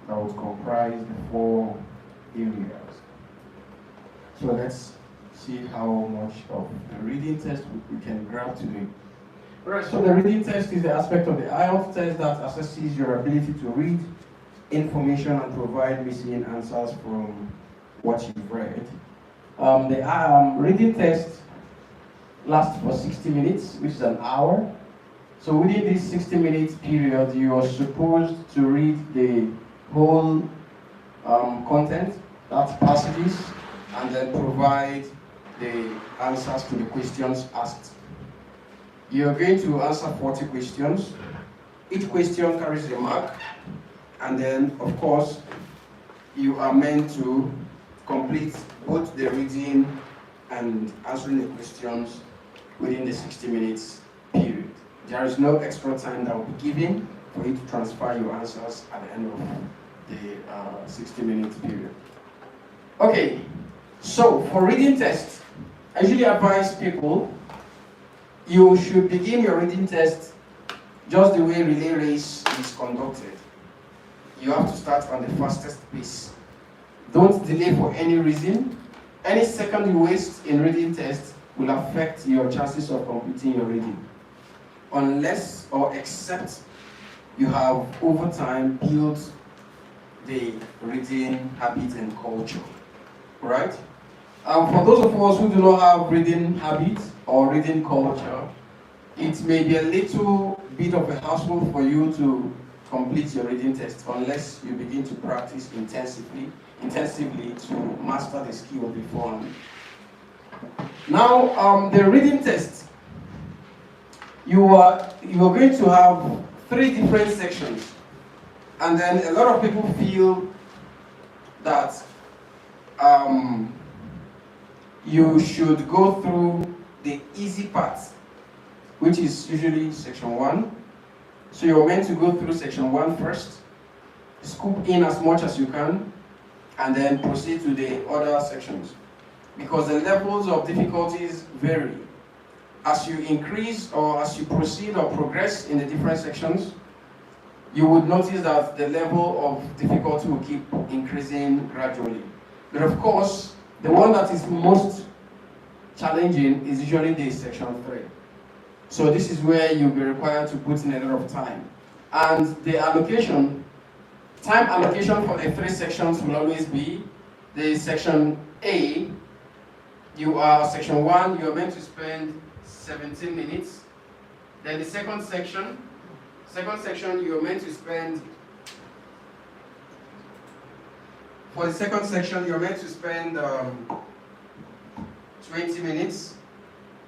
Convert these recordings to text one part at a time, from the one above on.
that would comprise the 4 areas. So let's see how much of the reading test we can grab today. Alright, so the reading test is the aspect of the IELTS test that assesses your ability to read information and provide missing answers from what you've read. The reading test lasts for 60 minutes, which is an hour. So within this 60-minute period, you are supposed to read the whole content, that's passages, and then provide the answers to the questions asked. You're going to answer 40 questions. Each question carries a mark, and then, of course, you are meant to complete both the reading and answering the questions within the 60 minutes period. There is no extra time that will be given for you to transfer your answers at the end of the 60-minute period. Okay, so for reading test, I usually advise people you should begin your reading test just the way relay race is conducted. You have to start on the fastest pace. Don't delay for any reason. Any second you waste in reading test will affect your chances of completing your reading, unless or except you have over time built the reading habit and culture, right? For those of us who do not have reading habit or reading culture, it may be a little bit of a hassle for you to complete your reading test unless you begin to practice intensively to master the skill beforehand. Now, the reading test, you are going to have 3 different sections, and then a lot of people feel that you should go through the easy part, which is usually section 1. So you're meant to go through section 1 first, scoop in as much as you can, and then proceed to the other sections, because the levels of difficulties vary. As you increase or as you proceed or progress in the different sections, you would notice that the level of difficulty will keep increasing gradually. But of course, the one that is most challenging is usually the section 3. So this is where you'll be required to put in a lot of time. And the time allocation for the 3 sections will always be the section A. Section 1, you are meant to spend 17 minutes. Then the second section, you are meant to spend, for the second section, you're meant to spend 20 minutes.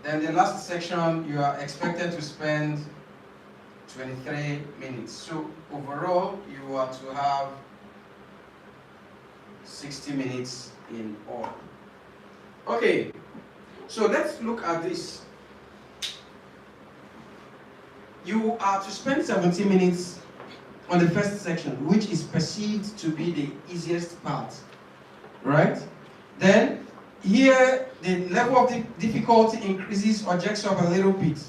Then the last section, you are expected to spend 23 minutes. So overall, you are to have 60 minutes in all. Okay, so let's look at this. You are to spend 17 minutes on the first section, which is perceived to be the easiest part, right? Then here, the level of difficulty increases or jacks up a little bit.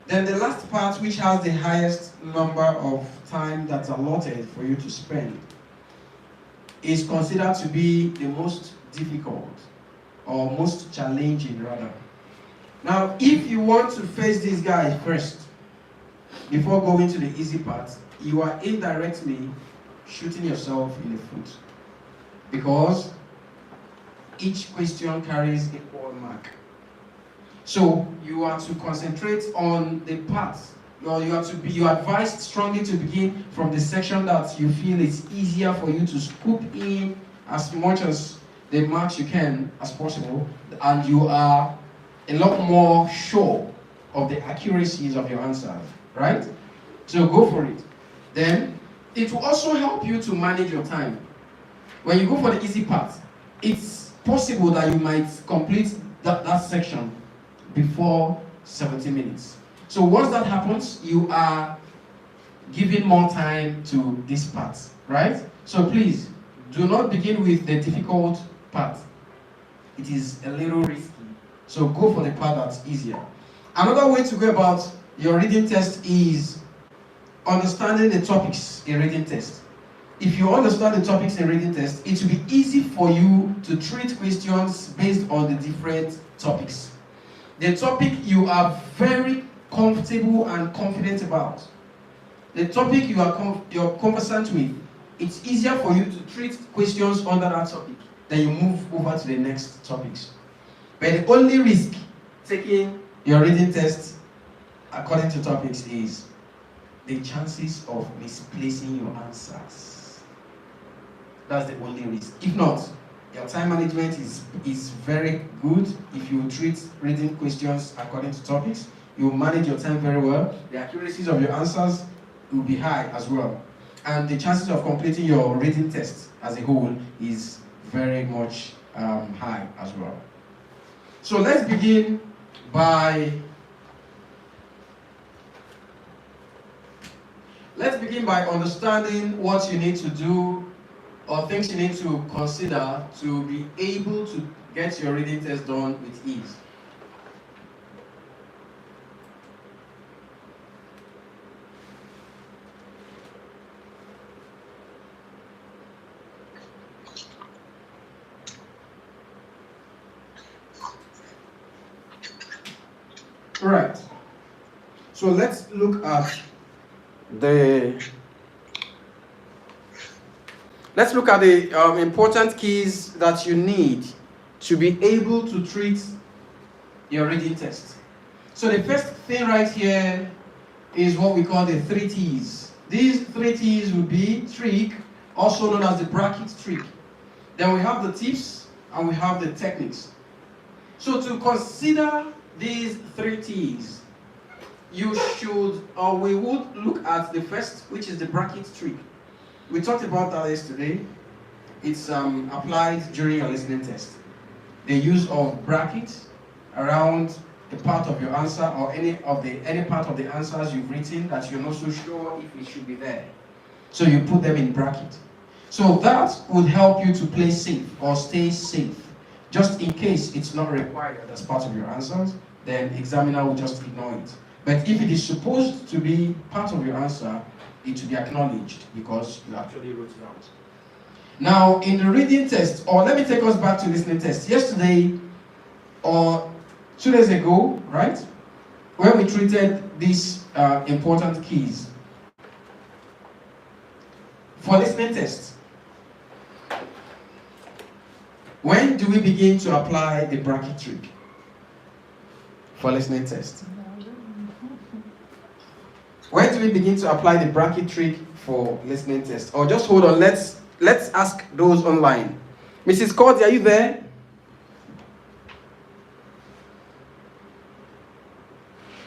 Then the last part, which has the highest number of time that's allotted for you to spend, is considered to be the most difficult, or most challenging rather. Now, if you want to face this guy first, before going to the easy part, you are indirectly shooting yourself in the foot, because each question carries equal mark. So you are to concentrate on the parts. You are advised strongly to begin from the section that you feel it's easier for you to scoop in as much as the marks you can as possible, and you are a lot more sure of the accuracies of your answers, right? So go for it. Then it will also help you to manage your time. When you go for the easy part, it's possible that you might complete that section before 70 minutes. So once that happens, you are giving more time to this part, right? So please, do not begin with the difficult part. It is a little risky. So go for the part that's easier. Another way to go about your reading test is understanding the topics in reading test. if you understand the topics in reading test, it will be easy for you to treat questions based on the different topics. The topic you are very comfortable and confident about, the topic you're conversant with, it's easier for you to treat questions under that topic than you move over to the next topics. But the only risk taking your reading test according to topics is the chances of misplacing your answers. That's the only risk. If not, your time management is very good. If you treat reading questions according to topics, you manage your time very well. The accuracies of your answers will be high as well. And the chances of completing your reading test as a whole is very much high as well. So let's begin by understanding what you need to do or things you need to consider to be able to get your reading test done with ease. Right. So let's look at the important keys that you need to be able to treat your reading test. So the first thing right here is what we call the 3 T's. These 3 T's would be trick, also known as the bracket trick. Then we have the tips and we have the techniques. So to consider these 3 T's, you should, or we would look at the first, which is the bracket trick. We talked about that yesterday. It's applied during your listening test. The use of brackets around the part of your answer or any part of the answers you've written that you're not so sure if it should be there. So you put them in bracket. So that would help you to play safe or stay safe. Just in case it's not required as part of your answers, then examiner will just ignore it. But if it is supposed to be part of your answer, it will be acknowledged because you actually wrote it out. Now, in the reading test, or let me take us back to listening test. Yesterday, or 2 days ago, right, when we treated these important keys for listening test, when do we begin to apply the bracket trick for listening test? When do we begin to apply the bracket trick for listening test? Or just hold on, let's ask those online. Mrs. Cordy, are you there?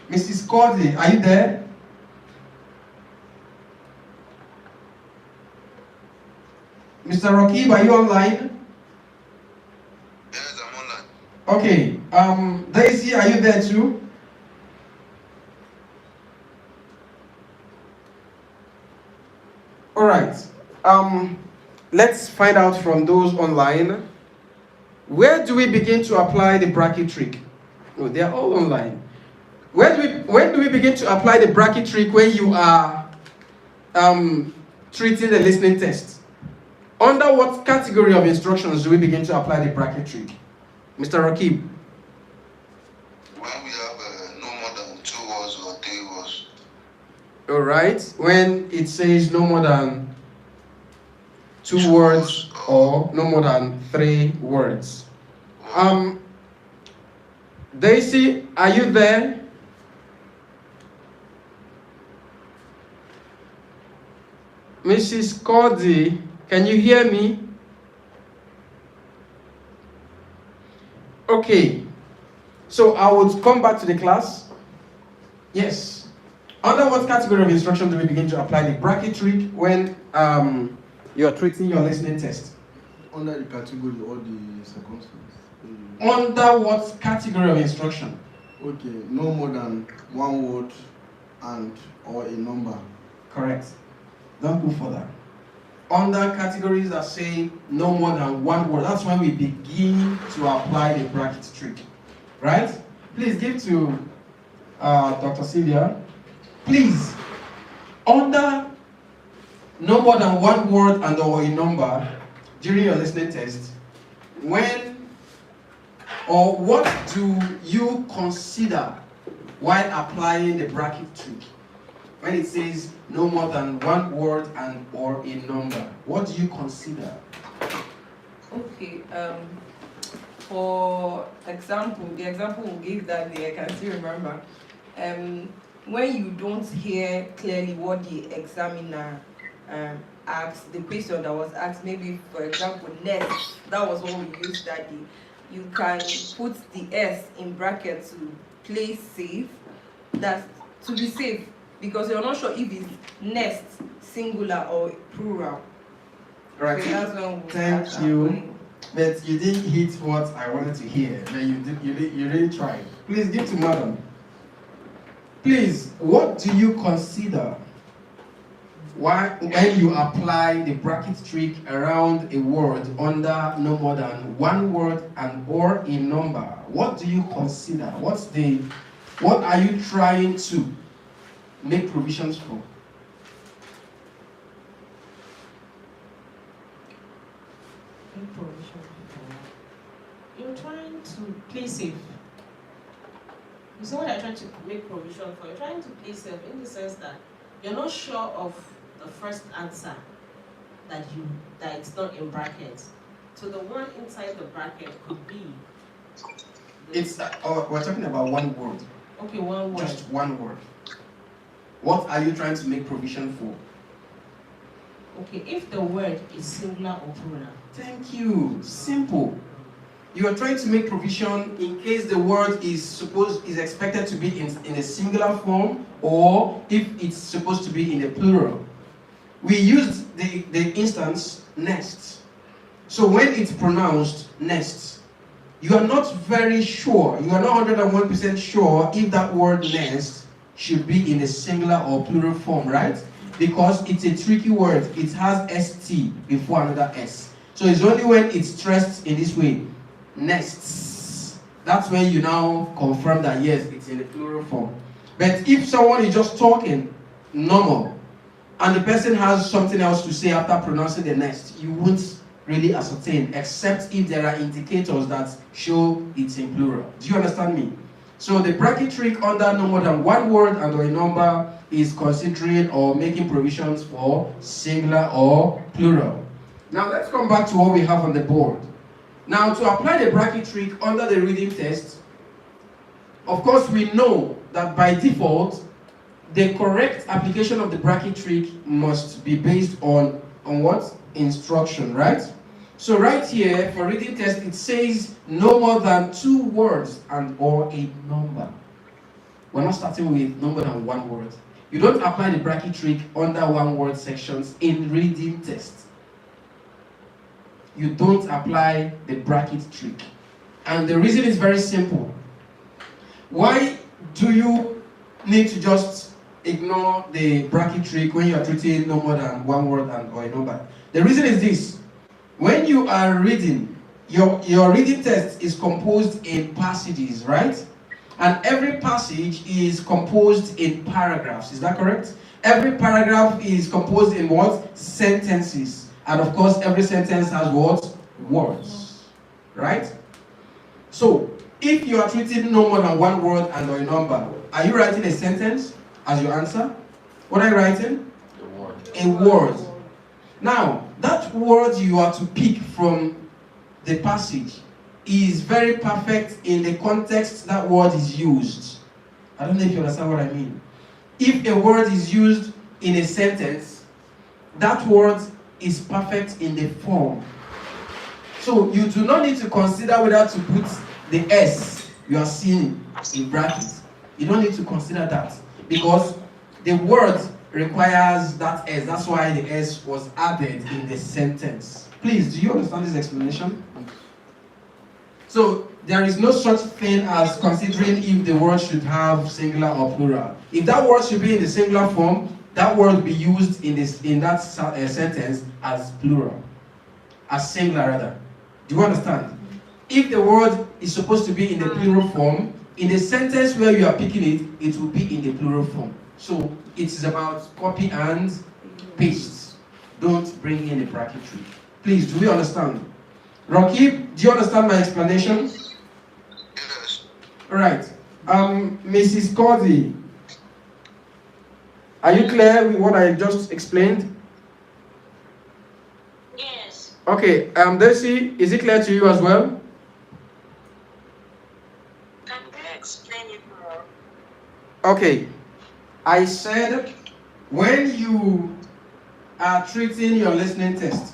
Mrs. Cordy, are you there? Mr. Rakib, are you online? Yes, I'm online. Okay. Daisy, are you there too? All right. Let's find out from those online. Where do we begin to apply the bracket trick? Oh, they are all online. When do we begin to apply the bracket trick when you are treating the listening test? Under what category of instructions do we begin to apply the bracket trick? Mr. Rakib. When we have no more than 2 words or 3 words. All right. When it says no more than 2 words or no more than 3 words. Daisy, are you there? Mrs. Cordy, can you hear me? Okay. So I would come back to the class. Yes. Under what category of instruction do we begin to apply the bracket trick when you are treating your listening test? Under the category or the circumstance? Under what category of instruction? Okay, no more than 1 word and or a number. Correct. Don't go further. Under categories that say no more than 1 word, that's when we begin to apply the bracket trick. Right? Please give to Dr. Sylvia. Please, under no more than one word and or a number during your listening test, when or what do you consider while applying the bracket trick? When it says no more than one word and or a number, what do you consider? Okay, for example, the example we gave that day, I can still remember. When you don't hear clearly what the examiner asked, the question that was asked, maybe for example, next, that was what we used that day. You can put the S in bracket to play safe, that's to be safe, because you're not sure if it's next, singular or plural. Right. So that's when we Thank start you. applying. But you didn't hit what I wanted to hear. But you really tried. Please give to madam. Please, what do you consider when you apply the bracket trick around a word under no more than one word and or a number? What do you consider? What are you trying to make provisions for? You're trying to play safe. You see what I'm trying to make provision for? You're trying to play safe in the sense that you're not sure of the first answer that it's not in brackets. So the one inside the bracket could be. We're talking about one word. Okay, one word. Just one word. What are you trying to make provision for? Okay, if the word is singular or plural. Thank you. Simple. You are trying to make provision in case the word is expected to be in a singular form, or if it's supposed to be in a plural. We used the instance next. So when it's pronounced next, you are not very sure, you are not 101% sure if that word next should be in a singular or plural form, right? Because it's a tricky word. It has ST before another S. So it's only when it's stressed in this way, next, that's when you now confirm that yes, it's in a plural form. But if someone is just talking normal, and the person has something else to say after pronouncing the next, you won't really ascertain, except if there are indicators that show it's in plural. Do you understand me? So the bracket trick under no more than one word and or a number is considering or making provisions for singular or plural. Now let's come back to what we have on the board. Now to apply the bracket trick under the reading test, of course we know that by default, the correct application of the bracket trick must be based on what? Instruction, right? So right here, for reading test, it says no more than 2 words and or a number. We're not starting with no more than 1 word. You don't apply the bracket trick under 1 word sections in reading test. You don't apply the bracket trick. And the reason is very simple. Why do you need to just ignore the bracket trick when you are treating no more than 1 word and or a number? The reason is this. When you are reading, your reading test is composed in passages, right? And every passage is composed in paragraphs. Is that correct? Every paragraph is composed in what? Sentences. And of course, every sentence has what? Words. Right? So, if you are treating no more than 1 word and or a number, are you writing a sentence as your answer? What are you writing? A word. A word. Now, that word you are to pick from the passage is very perfect in the context that word is used. I don't know if you understand what I mean. If a word is used in a sentence, that word is perfect in the form. So you do not need to consider whether to put the S you are seeing in brackets. You don't need to consider that because the word requires that S. That's why the S was added in the sentence. Please, do you understand this explanation? So there is no such thing as considering if the word should have singular or plural. If that word should be in the singular form, that word will be used in that sentence as plural, as singular rather. Do you understand? If the word is supposed to be in the plural form, in the sentence where you are picking it, it will be in the plural form. So it is about copy and paste. don't bring in a bracketry. Please, do we understand? Rakib, do you understand my explanation? Yes. Alright. Mrs. Cody, are you clear with what I just explained? Yes. Okay, Desi, is it clear to you as well? Can you explain it more? Okay, I said when you are treating your listening test,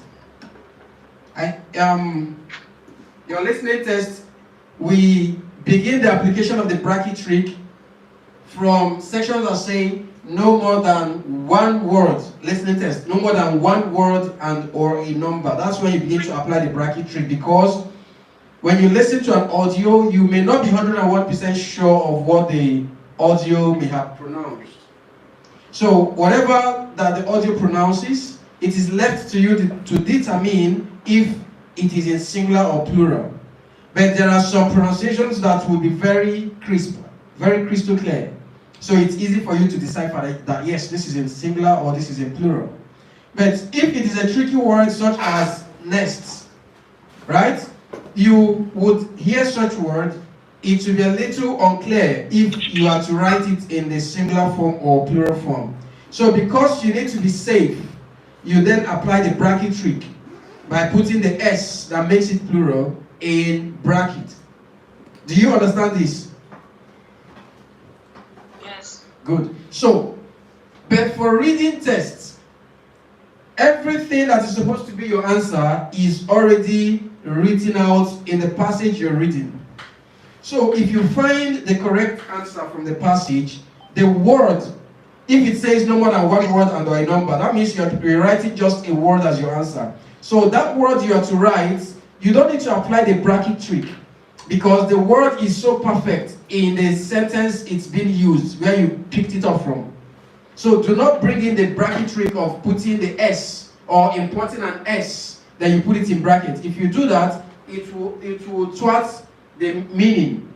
your listening test, we begin the application of the bracket trick from sections that say no more than one word, listening test, no more than one word and or a number. That's when you begin to apply the bracket trick, because when you listen to an audio, you may not be 101% sure of what the audio may have pronounced. So whatever that the audio pronounces, it is left to you to determine if it is in singular or plural. But there are some pronunciations that will be very crisp, very crystal clear. So it's easy for you to decipher that yes, this is in singular or this is in plural. But if it is a tricky word such as nests, right? You would hear such word, it will be a little unclear if you are to write it in the singular form or plural form. So because you need to be safe, you then apply the bracket trick by putting the S that makes it plural in bracket. Do you understand this? Yes. Good. So, but for reading tests, everything that is supposed to be your answer is already written out in the passage you're reading. So if you find the correct answer from the passage, the word, if it says no more than one word and or a number, that means you're writing just a word as your answer. So that word you are to write, you don't need to apply the bracket trick, because the word is so perfect in the sentence it's been used, where you picked it up from. So do not bring in the bracket trick of putting the S or importing an S, then you put it in bracket. If you do that, it will thwart the meaning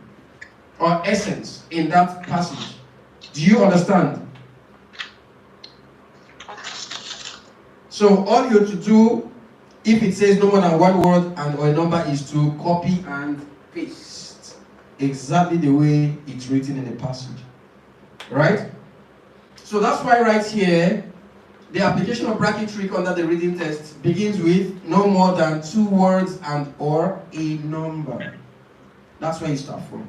or essence in that passage. Do you understand? So all you have to do, if it says no more than one word and or a number, is to copy and paste exactly the way it's written in the passage. Right? So that's why right here, the application of bracket trick under the reading test begins with no more than 2 words and or a number. That's where you start from.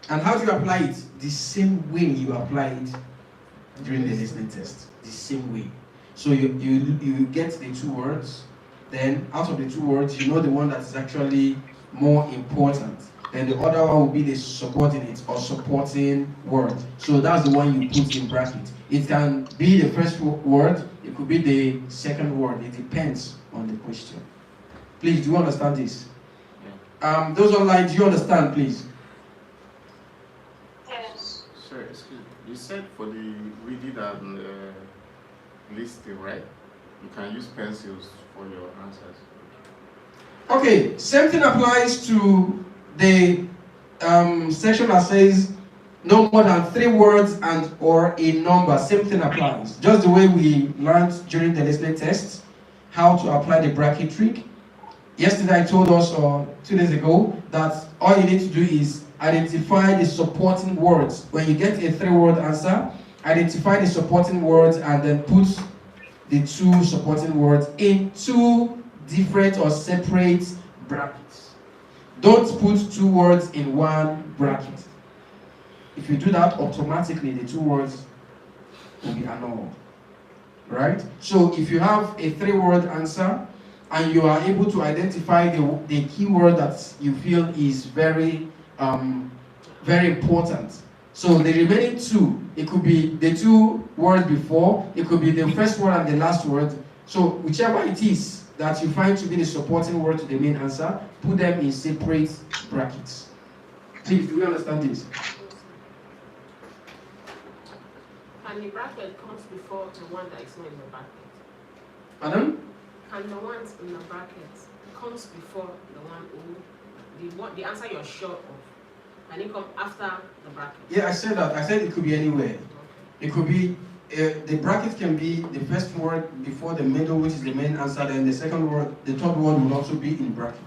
And how do you apply it? The same way you apply it during the listening test. The same way. So you get the 2 words, then out of the 2 words, you know the one that is actually more important. Then the other one will be the subordinate or supporting word. So that's the one you put in bracket. It can be the first word, it could be the second word. It depends on the question. Please, do you understand this? Yeah. Those online, do you understand, please? Yes. Sir, excuse me. You said for the reading and listing, right? You can use pencils for your answers. Okay, same thing applies to the section that says no more than 3 words and or a number. Same thing applies. Just the way we learned during the listening test how to apply the bracket trick. Yesterday I told us, or 2 days ago, that all you need to do is identify the supporting words. When you get a 3-word answer, identify the supporting words and then put the 2 supporting words in 2 different or separate brackets. Don't put 2 words in 1 bracket. If you do that, automatically the 2 words will be annulled. Right? So if you have a 3-word answer and you are able to identify the keyword that you feel is very important. So the remaining 2, it could be the 2 words before, it could be the first word and the last word. So whichever it is that you find to be the supporting word to the main answer, put them in separate brackets. Please, do we understand this? And the bracket comes before the one that is not in the bracket. Pardon? And the ones in the bracket comes before the one the answer you're sure of. And it comes after the bracket. Yeah, I said that. I said it could be anywhere. It could be the bracket can be the first word before the middle, which is the main answer, then the second word, the third word will also be in bracket.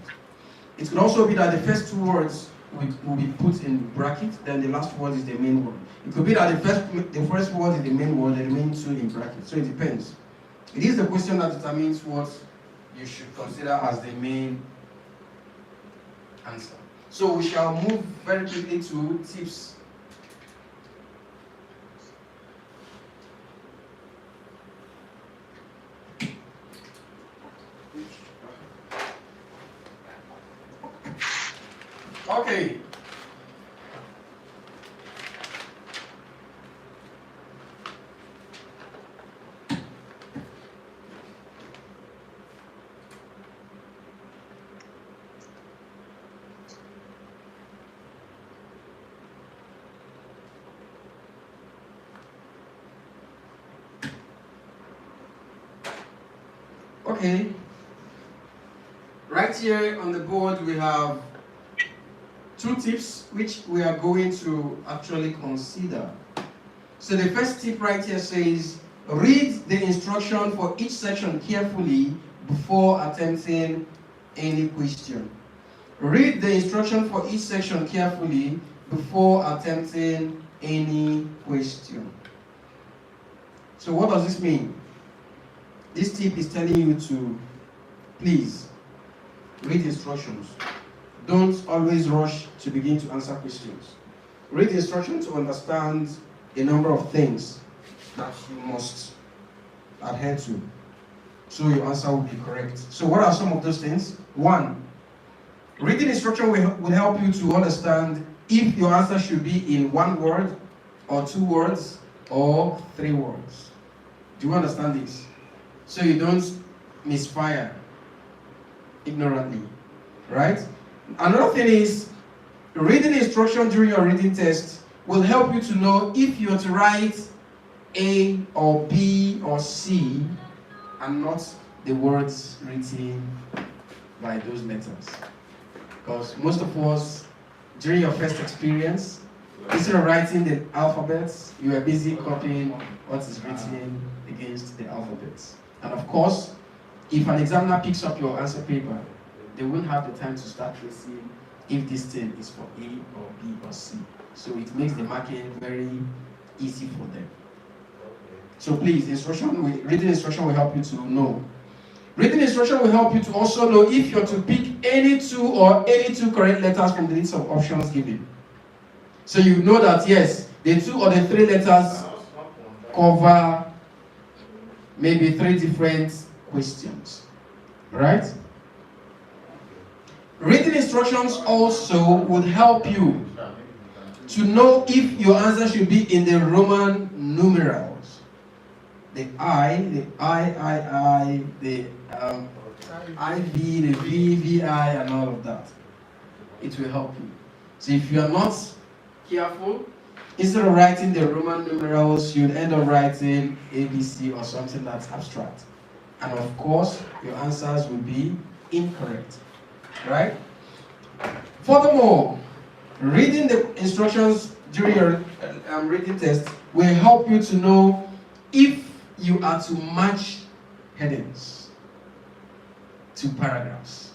It could also be that the first two words will be put in bracket, then the last word is the main word. It could be that the first word is the main word, and the main two in bracket. So it depends. It is the question that determines what you should consider as the main answer. So we shall move very quickly to tips. Okay. Okay. Right here on the board we have two tips which we are going to actually consider. So the first tip right here says, read the instruction for each section carefully before attempting any question. Read the instruction for each section carefully before attempting any question. So what does this mean? This tip is telling you to please read instructions. Don't always rush to begin to answer questions. Read the instructions to understand a number of things that you must adhere to, so your answer will be correct. So what are some of those things? One, reading instruction will help you to understand if your answer should be in one word, or two words, or three words. Do you understand this? So you don't misfire ignorantly, right? Another thing is, reading instruction during your reading test will help you to know if you're to write A or B or C and not the words written by those letters. Because most of us, during your first experience, instead of writing the alphabets, you are busy copying what is written against the alphabets. And of course, if an examiner picks up your answer paper, they won't have the time to start tracing if this thing is for A or B or C. So it makes the marking very easy for them. So please, reading instruction will help you to know. Reading instruction will help you to also know if you're to pick any two correct letters from the list of options given. So you know that yes, the two or the three letters cover maybe three different questions, right? Reading instructions also would help you to know if your answer should be in the Roman numerals. The I, the the IV, the VI, and all of that. It will help you. So if you are not careful, instead of writing the Roman numerals, you'd end up writing ABC or something that's abstract. And of course, your answers will be incorrect. Right? Furthermore, reading the instructions during your reading test will help you to know if you are to match headings to paragraphs.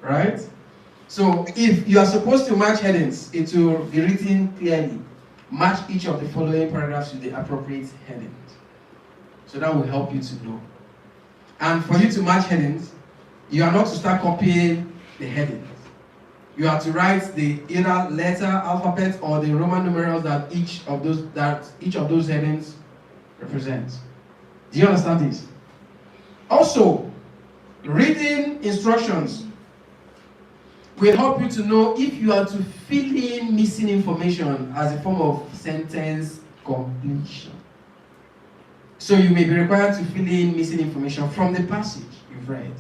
Right? So if you are supposed to match headings, it will be written clearly. Match each of the following paragraphs with the appropriate headings. So that will help you to know. And for you to match headings, you are not to start copying the headings. You have to write the either letter, alphabet, or the Roman numerals that each of those headings represents. Do you understand this? Also, reading instructions will help you to know if you are to fill in missing information as a form of sentence completion. So you may be required to fill in missing information from the passage you've read.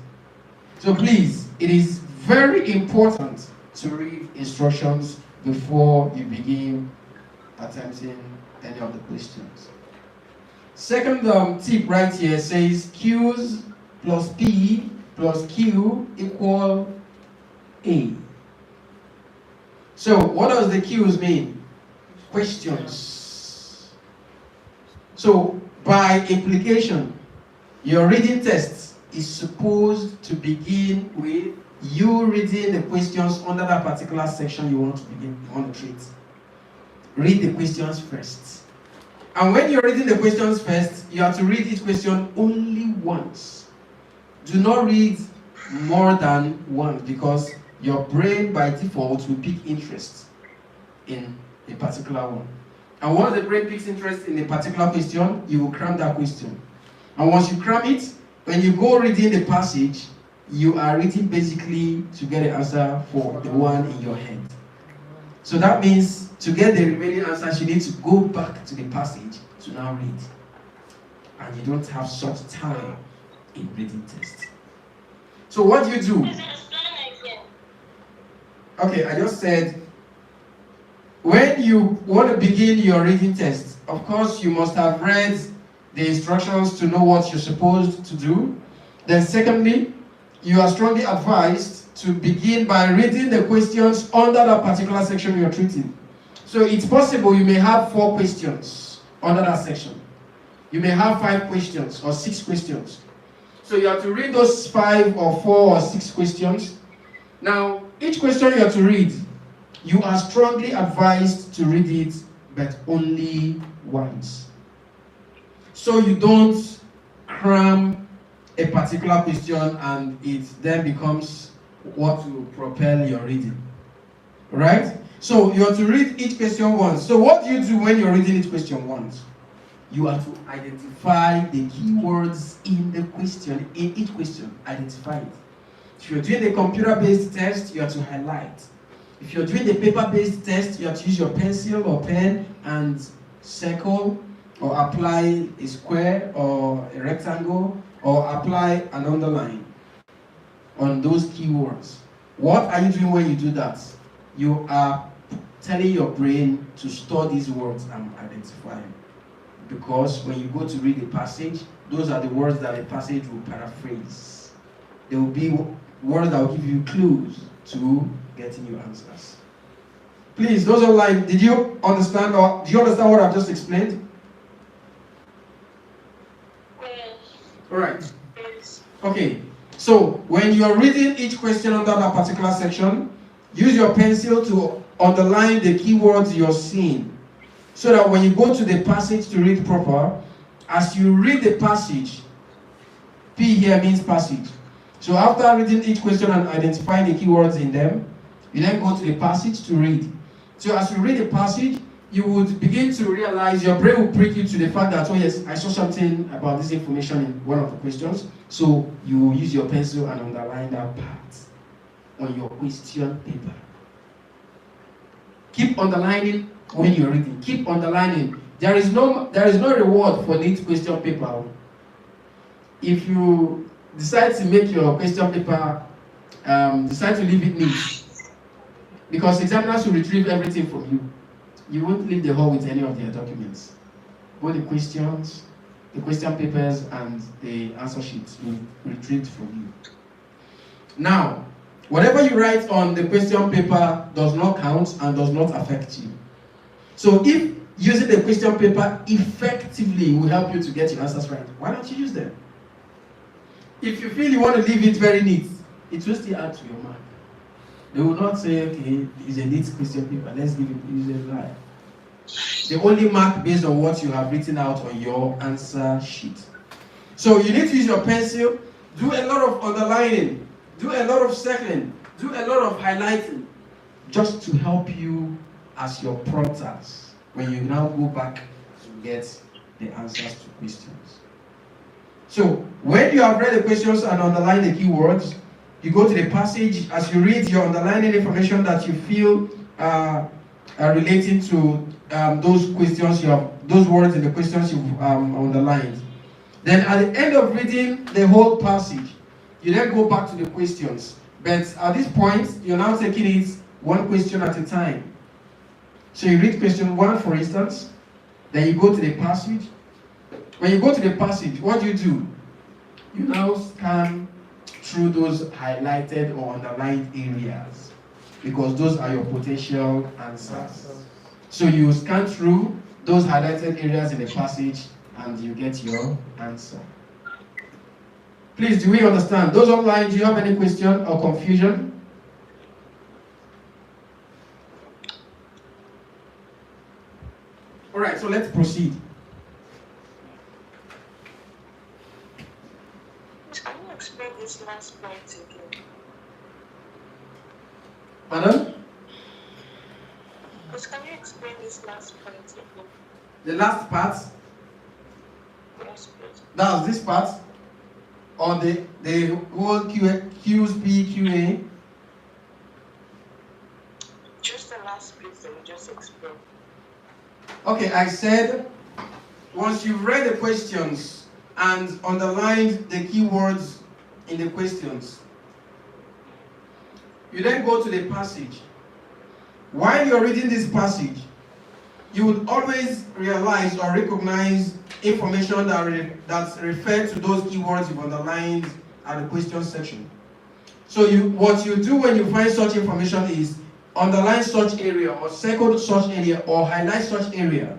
So please, it is very important to read instructions before you begin attempting any of the questions. Second tip right here says Q's plus P plus Q equal A. So what does the Q's mean? Questions. So, by implication, your reading test is supposed to begin with you reading the questions under that particular section you want to treat. Read the questions first. And when you're reading the questions first, you have to read each question only once. Do not read more than once, because your brain by default will pick interest in a particular one. And once the brain picks interest in a particular question, you will cram that question. And once you cram it, when you go reading the passage, you are reading basically to get the answer for the one in your head. So that means to get the remaining answers, you need to go back to the passage to now read. And you don't have such time in reading test. So what do you do? Okay, I just said, when you want to begin your reading test, of course you must have read the instructions to know what you're supposed to do. Then secondly, you are strongly advised to begin by reading the questions under that particular section you're treating. So it's possible you may have 4 questions under that section. You may have 5 questions or 6 questions. So you have to read those 5 or 4 or 6 questions. Now, each question you have to read, you are strongly advised to read it, but only once. So you don't cram a particular question and it then becomes what will propel your reading. Right? So you have to read each question once. So what do you do when you're reading each question once? You have to identify the keywords in the question, in each question. Identify it. If you're doing the computer-based test, you have to highlight. If you're doing the paper-based test, you have to use your pencil or pen and circle or apply a square or a rectangle or apply an underline on those keywords. What are you doing when you do that? You are telling your brain to store these words and identify them. Because when you go to read a passage, those are the words that the passage will paraphrase. There will be words that will give you clues to getting your answers. Please, those online, did you understand, or do you understand what I've just explained? Yes. All right. Yes. Okay. So when you are reading each question under that particular section, use your pencil to underline the keywords you're seeing, so that when you go to the passage to read proper, as you read the passage, P here means passage. So after reading each question and identifying the keywords in them, you then go to the passage to read. So as you read the passage, you would begin to realize, your brain will prick you to the fact that, oh yes, I saw something about this information in one of the questions. So you will use your pencil and underline that part on your question paper. Keep underlining when you're reading. Keep underlining. There is no reward for neat question paper. If you decide to make your question paper, decide to leave it neat, because examiners will retrieve everything from you. You won't leave the hall with any of their documents. Both the questions, the question papers, and the answer sheets will be retrieved from you. Now, whatever you write on the question paper does not count and does not affect you. So if using the question paper effectively will help you to get your answers right, why don't you use them? If you feel you want to leave it very neat, it will still add to your mark. They will not say, okay, it's a neat question paper, let's give it a lie. They only mark based on what you have written out on your answer sheet. So you need to use your pencil, do a lot of underlining, do a lot of circling, do a lot of highlighting, just to help you as your prompters when you now go back to get the answers to questions. So when you have read the questions and underlined the keywords, you go to the passage. As you read, you're underlining information that you feel are relating to those questions those words in the questions you've underlined. Then at the end of reading the whole passage, you then go back to the questions. But at this point, you're now taking it one question at a time. So you read question 1, for instance, then you go to the passage. When you go to the passage, what do? You now scan through those highlighted or underlined areas, because those are your potential answers. So you scan through those highlighted areas in the passage, and you get your answer. Please, do we understand? Those online, do you have any question or confusion? All right, so let's proceed. Can you explain this last point again? Pardon? Can you explain this last point again? The last part, Yes, please. that's this part, or the whole QSP, Just the last bit that you just explained. Okay, I said once you've read the questions and underlined the keywords in the questions, you then go to the passage. While you're reading this passage, you would always realize or recognize information that's referred to those keywords you've underlined at the question section. So what you do when you find such information is underline such area or circle such area or highlight such area.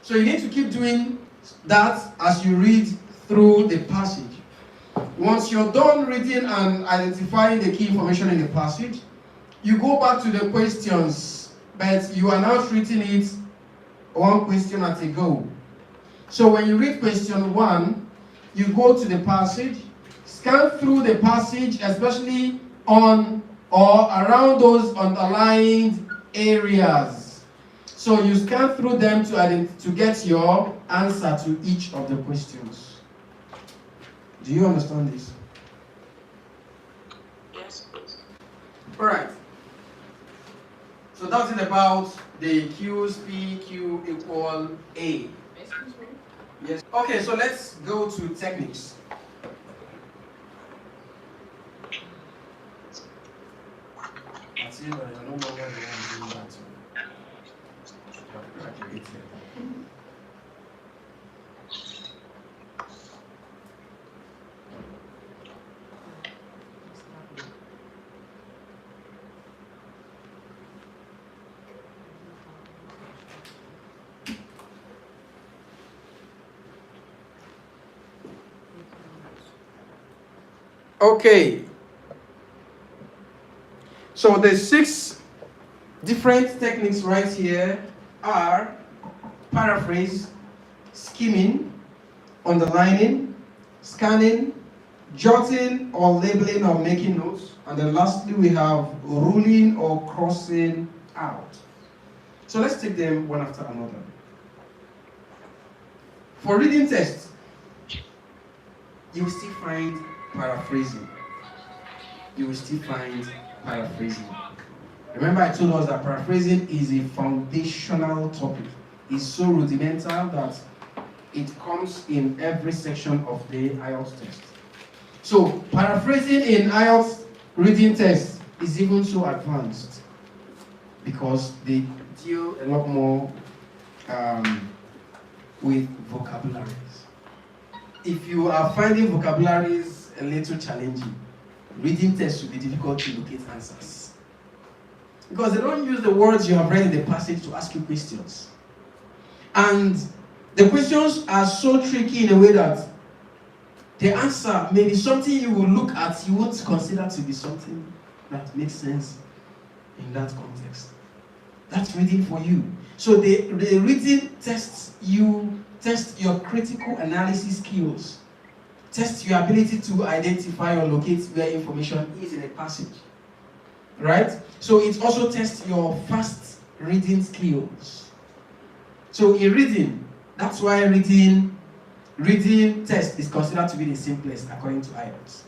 So you need to keep doing that as you read through the passage. Once you're done reading and identifying the key information in the passage, you go back to the questions, but you are now treating it one question at a go. So when you read question 1, you go to the passage, scan through the passage, especially on or around those underlined areas. So you scan through them to get your answer to each of the questions. Do you understand this? Yes, please. All right. So that's it about the Q's, P, Q equal A. Excuse me? Yes. Okay, so let's go to techniques. That's it, but I don't know why they want to do that. Okay. So the 6 different techniques right here are paraphrase, skimming, underlining, scanning, jotting or labeling or making notes, and then lastly we have ruling or crossing out. So let's take them one after another. For reading tests, you will still find paraphrasing. You will still find paraphrasing. Remember, I told us that paraphrasing is a foundational topic. It's so rudimental that it comes in every section of the IELTS test. So, paraphrasing in IELTS reading test is even so advanced because they deal a lot more with vocabularies. If you are finding vocabularies a little challenging, reading tests will be difficult to locate answers. Because they don't use the words you have read in the passage to ask you questions. And the questions are so tricky in a way that the answer may be something you will look at, you won't consider to be something that makes sense in that context. That's reading for you. So the reading tests you, test your critical analysis skills, test your ability to identify or locate where information is in a passage. Right? So it also tests your fast reading skills. So in reading, that's why reading test is considered to be the simplest according to IELTS.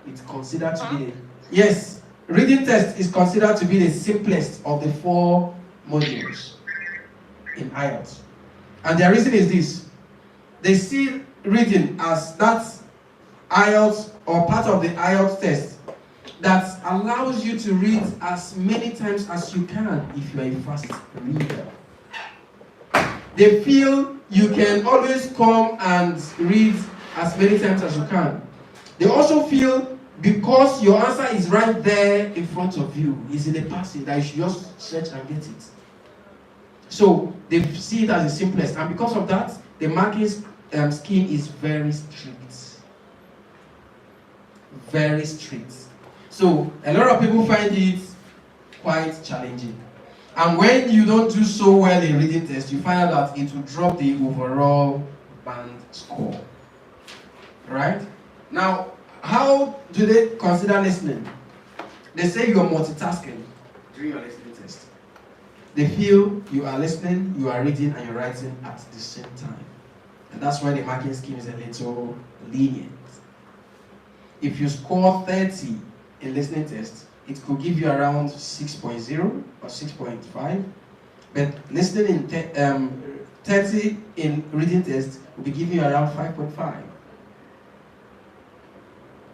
It's considered to be yes, reading test is considered to be the simplest of the 4 modules in IELTS. And the reason is this: they see reading as that IELTS or part of the IELTS test that allows you to read as many times as you can if you are a fast reader. They feel you can always come and read as many times as you can. They also feel because your answer is right there in front of you, is in the passage, that you should just search and get it. So they see it as the simplest, and because of that, the marking scheme is very strict. Very strict. So a lot of people find it quite challenging. And when you don't do so well in reading test, you find out that it will drop the overall band score. Right? Now, how do they consider listening? They say you are multitasking during your listening test. They feel you are listening, you are reading, and you're writing at the same time. And that's why the marking scheme is a little lenient. If you score 30 in listening test, it could give you around 6.0 or 6.5. But listening in 30 in reading test will be giving you around 5.5.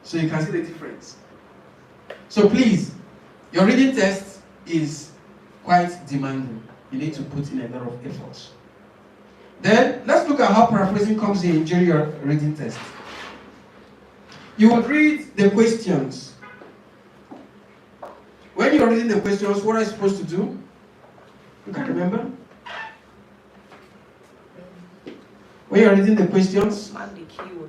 So you can see the difference. So please, your reading test is quite demanding. You need to put in a lot of efforts. Then let's look at how paraphrasing comes in during your reading test. You will read the questions. When you're reading the questions, what are you supposed to do? You can't remember? When you're reading the questions,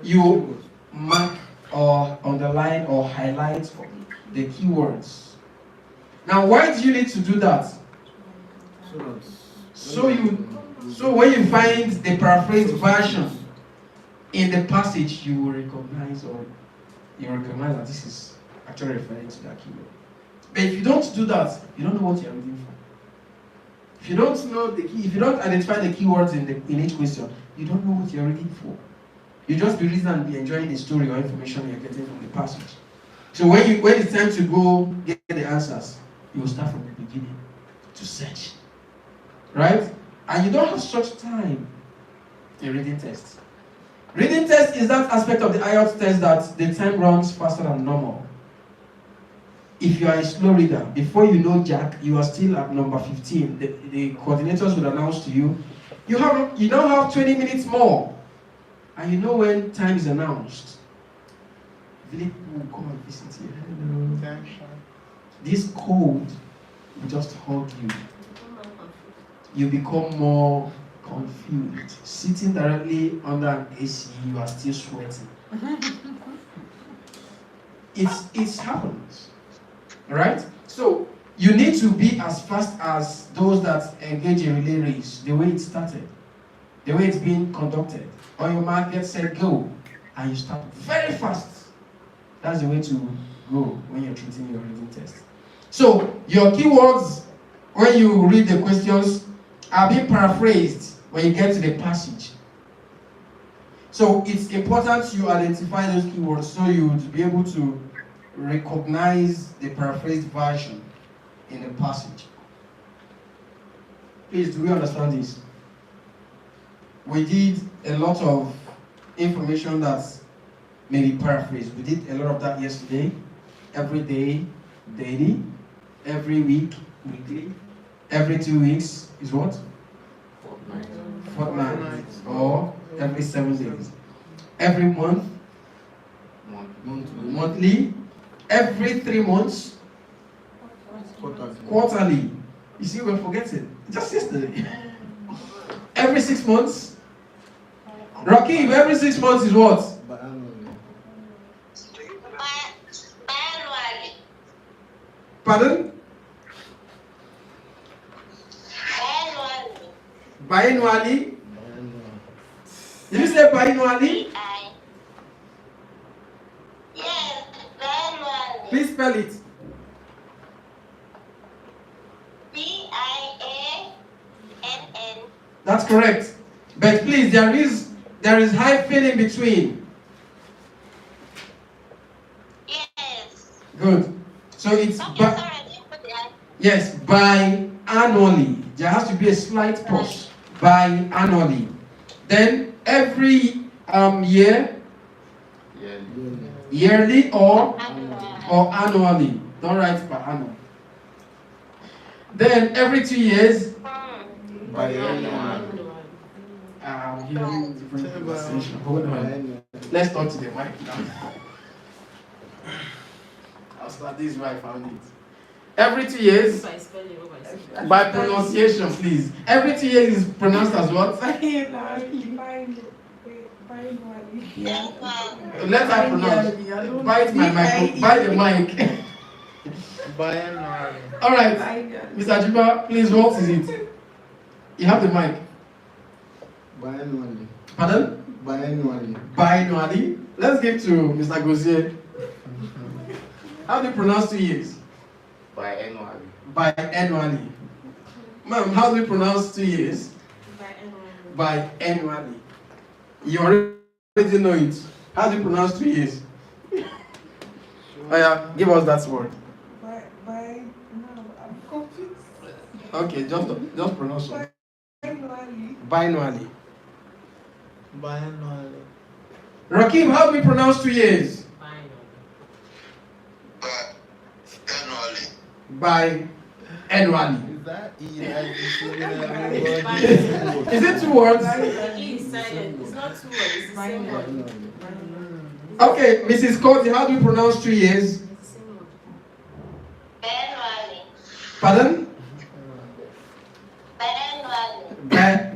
you mark or underline or highlight the keywords. Now, why do you need to do that? So when you find the paraphrased version in the passage, you will recognize that this is actually referring to that keyword. But if you don't do that, you don't know what you're reading for. If you don't know if you don't identify the keywords in each question, you don't know what you're reading for. You just be reading and be enjoying the story or information you're getting from the passage. So when it's time to go get the answers, you will start from the beginning to search. Right? And you don't have such time in reading test. Reading test is that aspect of the IELTS test that the time runs faster than normal. If you are a slow reader, before you know Jack, you are still at number 15. The coordinators will announce to you, you now have 20 minutes more. And you know when time is announced. Philip will come and visit you. Hello. This cold will just hug you. You become more confused. Sitting directly under an AC, you are still sweating. It happens. Right? So you need to be as fast as those that engage in relay race, the way it started, the way it's being conducted. On your mark, get set, go. And you start very fast. That's the way to go when you're treating your reading test. So your keywords, when you read the questions, are being paraphrased when you get to the passage. So it's important you identify those keywords so you would be able to recognize the paraphrased version in the passage. Please, do we understand this? We did a lot of information that may be paraphrased. We did a lot of that yesterday. Every day, daily. Every week, weekly. Every 2 weeks is what? Fortnight. Or every 7 days. Every month. Monthly. Every 3 months. Quarterly. You see, we're forgetting. Just yesterday. Every 6 months. Rocky, every 6 months is what? Pardon? Biannually? Did you say biannually? Yes, biannually. Please spell it. BIANN. That's correct. But please, there is hyphen in between. Yes. Good. So it's Okay, sorry, I didn't put the I. yes, biannually. There has to be a slight pause. Biannually. Then every year, yearly or annually. Don't write per annum. Then every 2 years. I'm hearing different conversation. Hold on. Let's talk to the mic now. I'll start this where I found it. Every 2 years. By pronunciation, please. Every 2 years is pronounced as what? Yeah. Let her pronounce. Bite my mic. Bite the mic. Biannually. All right, Mr. Jiba, please, what is it? You have the mic. Biannually. Pardon? Biannually. Biannually. Let's give to Mr. Gosier. How do you pronounce 2 years? Biannually. Biannually. Ma'am, how do you pronounce 2 years? Biannually. Biannually. You already know it. How do you pronounce 2 years? Oh yeah, give us that word. I'm confused. Okay, just pronounce it. Biannually. Biannually. Biannually. Rakim, how do we pronounce 2 years? Annually. Biannually. Is that E like Is it 2 words? The E is silent. It's not 2 words, it's the same word. Okay, Mrs. Cody, how do we pronounce 2 years? It's the same word. Biannually. Pardon?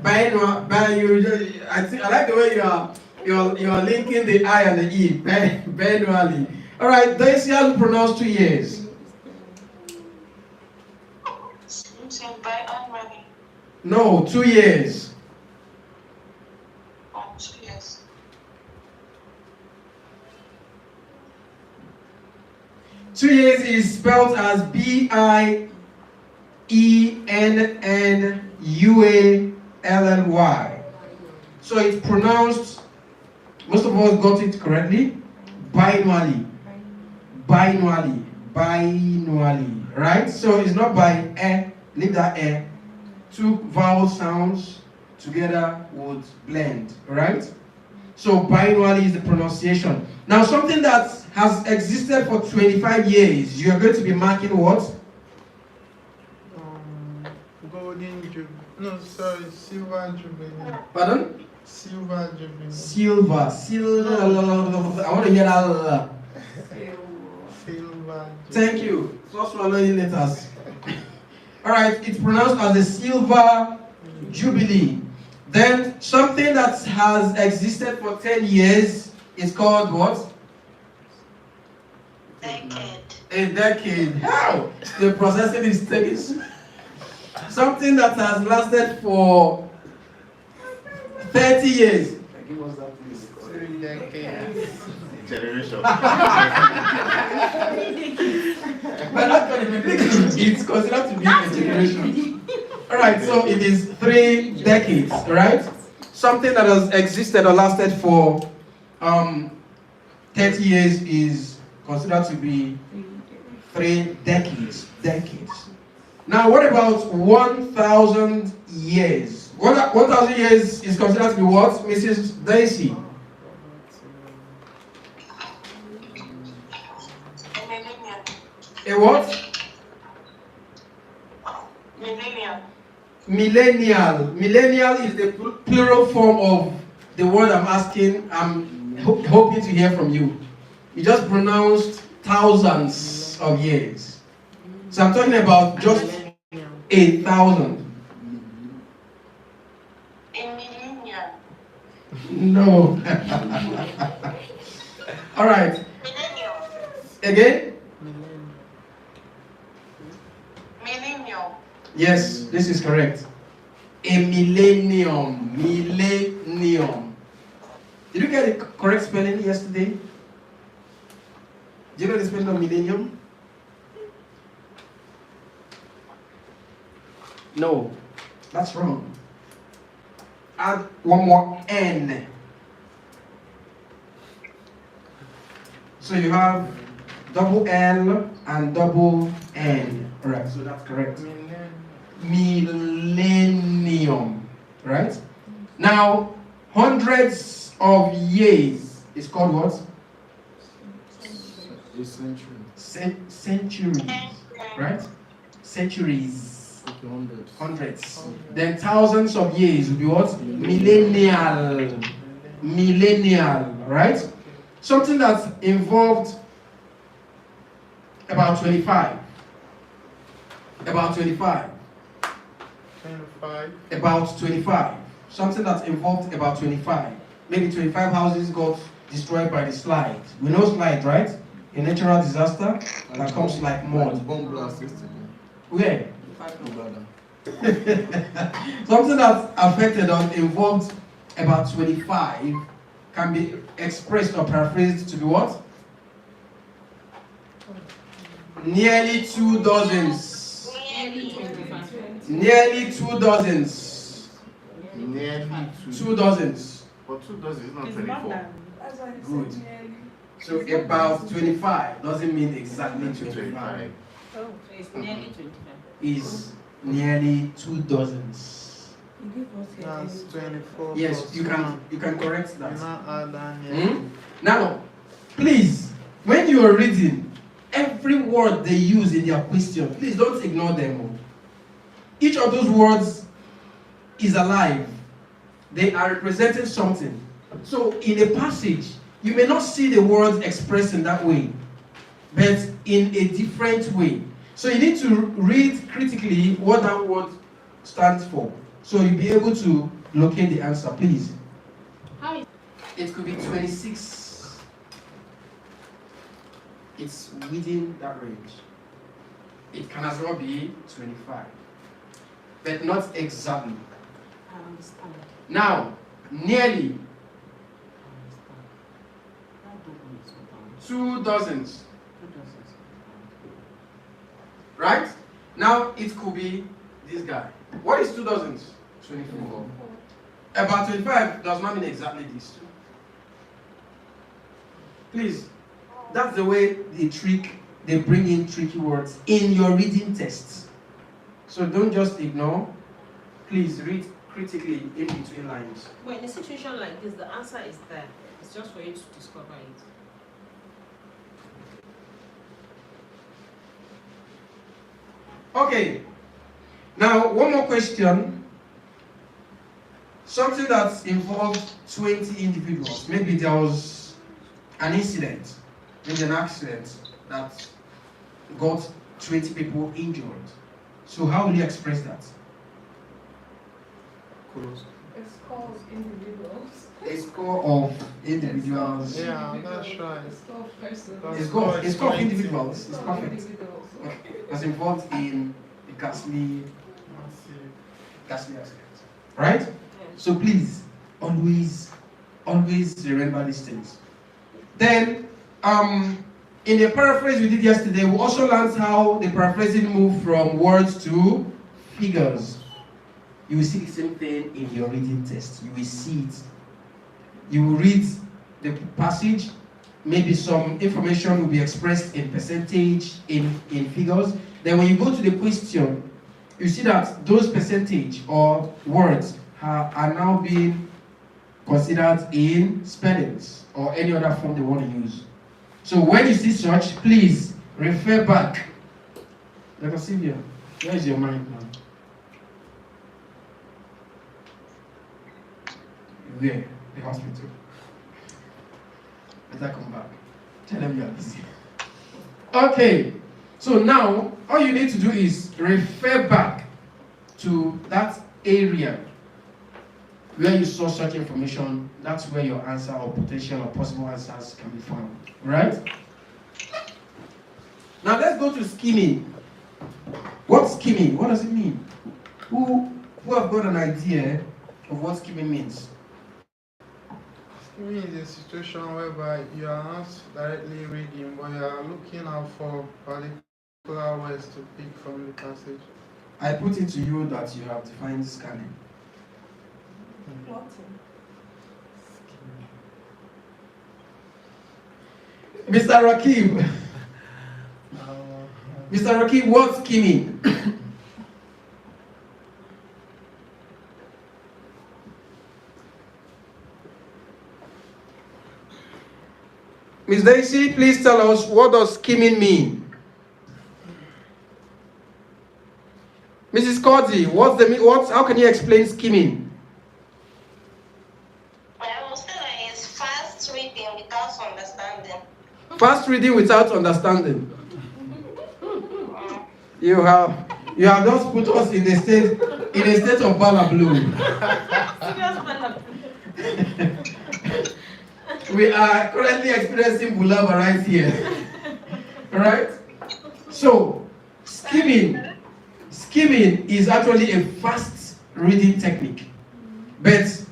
Biannually. I like the way you are linking the I and the E. Biannually. All right, Daisy, how do we pronounce 2 years? Biannually. No, 2 years. 2 years. 2 years is spelled as Biennually. So it's pronounced, most of us got it correctly, biannually. Biannually. Biannually. Right? So it's not by leave that 2 vowel sounds together would blend. Right? So biannually is the pronunciation. Now something that has existed for 25 years, you are going to be marking what? Golden Jubilee. No, sorry, Silver Jubilee. Pardon? Silver Jubilee. Silver. I want to hear that. Silver Jubilee. Thank you. Stop swallowing letters. Alright, it's pronounced as a silver jubilee. Then something that has existed for 10 years is called what? Decade. A decade. How? The processing is taking. Something that has lasted for 30 years. Give us that, please. 3 decades. Generation. But actually, it's considered to be a generation. Alright, so it is 3 decades, right? Something that has existed or lasted for 30 years is considered to be 3 decades. Now, what about 1,000 years? 1,000 years is considered to be what, Mrs. Daisy? A what? Millennium. Millennial is the plural form of the word I'm asking. I'm hoping to hear from you. You just pronounced thousands of years. So I'm talking about just 1,000. A millennium. No. All right. Millennium. Again? Millennium. Yes, this is correct. A millennium. Millennium. Did you get the correct spelling yesterday? Do you know the spelling of millennium? No, that's wrong. Add one more N. So you have double L and double N. Alright, so that's correct. Millennium. Right? Now, hundreds of years is called what? A century. Centuries. Right? Centuries. Hundreds. Then thousands of years will be what? Millennial. Millennial. Right? Something that involved about 25. About 25. 25. About 25. Something that involved about 25. maybe 25 houses got destroyed by the slide. We know slide, right? A natural disaster that comes like mud. Bomb blast yesterday. Where? Ibadan. Something that affected or involved about 25 can be expressed or paraphrased to be what? Nearly 2 dozens. Nearly 2 dozens. Nearly 2 dozens. But 2 dozens is not 24. Good. So about 25 doesn't mean exactly 25. Oh, so it's nearly 25. Is nearly 2 dozens. That's 24. Yes, plus you can correct one. that. Not add on here. Now, please, when you are reading, every word they use in their question, please don't ignore them. Each of those words is alive. They are representing something. So in a passage, you may not see the words expressed in that way, but in a different way. So you need to read critically what that word stands for. So you'll be able to locate the answer, please. How is It could be 26. It's within that range. It can as well be 25. But not exactly. I understand. Now, nearly I understand. 2 dozens. 2 dozens. Right? Now it could be this guy. What is 2 dozens? 24. About 25 does not mean exactly this. Please, that's the way they bring in tricky words in your reading tests. So don't just ignore. Please read critically in between lines. Well, in a situation like this, the answer is there. It's just for you to discover it. Okay. Now, one more question. Something that involved 20 individuals. Maybe there was an incident, maybe an accident that got 20 people injured. So how will you express that? It's called individuals. A score of individuals. Yeah, that's right. It's called person. It's called individuals. It's perfect. Individuals. Was involved in a ghastly Massive. accident. Right? So please, always remember these things. Then, in the paraphrase we did yesterday, we also learned how the paraphrasing moved from words to figures. You will see the same thing in your reading test. You will see it. You will read the passage. Maybe some information will be expressed in percentage, in figures. Then when you go to the question, you see that those percentage or words are now being considered in spellings or any other form they want to use. So when you see such, please refer back. Dr. Sylvia, where is your mind now? Where? The hospital. Better come back. Tell them you are busy. Okay. So now, all you need to do is refer back to that area where you saw such information. That's where your answer or potential or possible answers can be found. Right? Now let's go to skimming. What's skimming? What does it mean? Who have got an idea of what skimming means? Skimming is a situation whereby you are not directly reading, but you are looking out for particular words to pick from the passage. I put it to you that you have defined scanning. Mr. Rakib. Mr. Rakib, what's skimming? Ms. Daisy, please tell us, what does skimming mean? Mrs. Cody, how can you explain skimming? I will say that it's fast reading without understanding. Fast reading without understanding. You have just put us in a state of balablu. We are currently experiencing Bulaba right here. Alright? So, skimming is actually a fast reading technique. But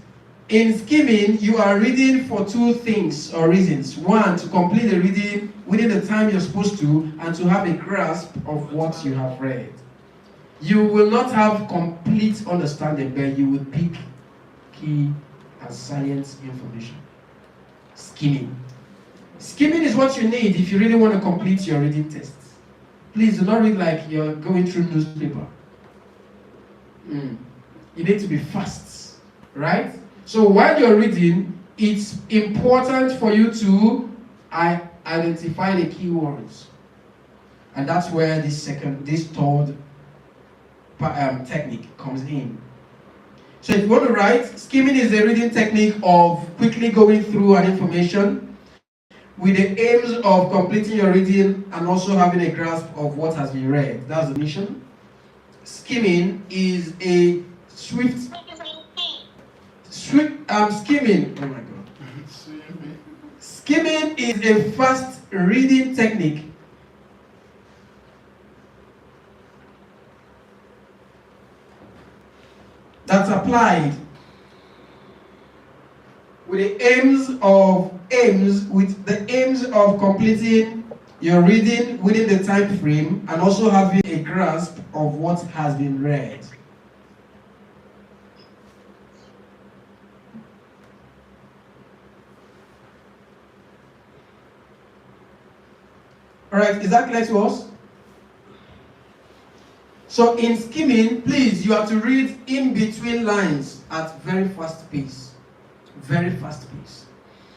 in skimming, you are reading for two things or reasons. One, to complete the reading within the time you're supposed to, and to have a grasp of what you have read. You will not have complete understanding, but you will pick key and salient information. Skimming. Skimming is what you need if you really want to complete your reading test. Please do not read like you're going through newspaper. You need to be fast, right? So while you're reading, it's important for you to identify the keywords. And that's where this third technique comes in. So if you want to write, skimming is a reading technique of quickly going through an information with the aims of completing your reading and also having a grasp of what has been read. That's the mission. Skimming is a skimming, oh my god. Skimming is a fast reading technique that's applied with the aims of completing your reading within the time frame and also having a grasp of what has been read. Alright, is that clear to us? So in skimming, please, you have to read in between lines at very fast pace. Very fast pace.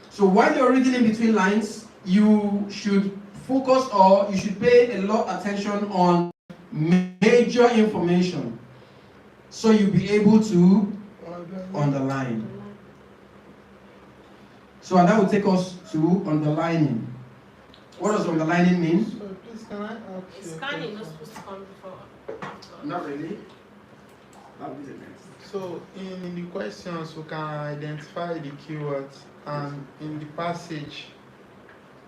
So while you're reading in between lines, you should focus or you should pay a lot of attention on major information. So you'll be able to underline. So and that will take us to underlining. What does underlining mean? So please, can I ask you? Is scanning not supposed to come before? Not really. That will be the next. So in the questions, we can identify the keywords, and in the passage,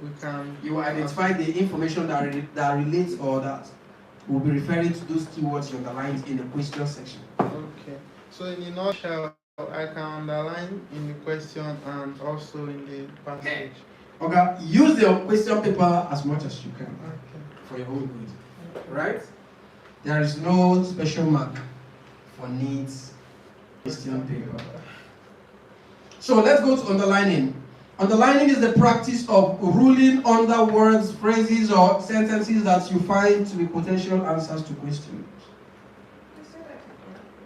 we can... You will identify the information that relates or that will be referring to those keywords you underlined in the question section. Okay. So in a nutshell, I can underline in the question and also in the passage. Okay. Use the question paper as much as you can Okay. for your own need. Right? There is no special mark for needs question paper. So let's go to underlining. Underlining is the practice of ruling under words, phrases, or sentences that you find to be potential answers to questions.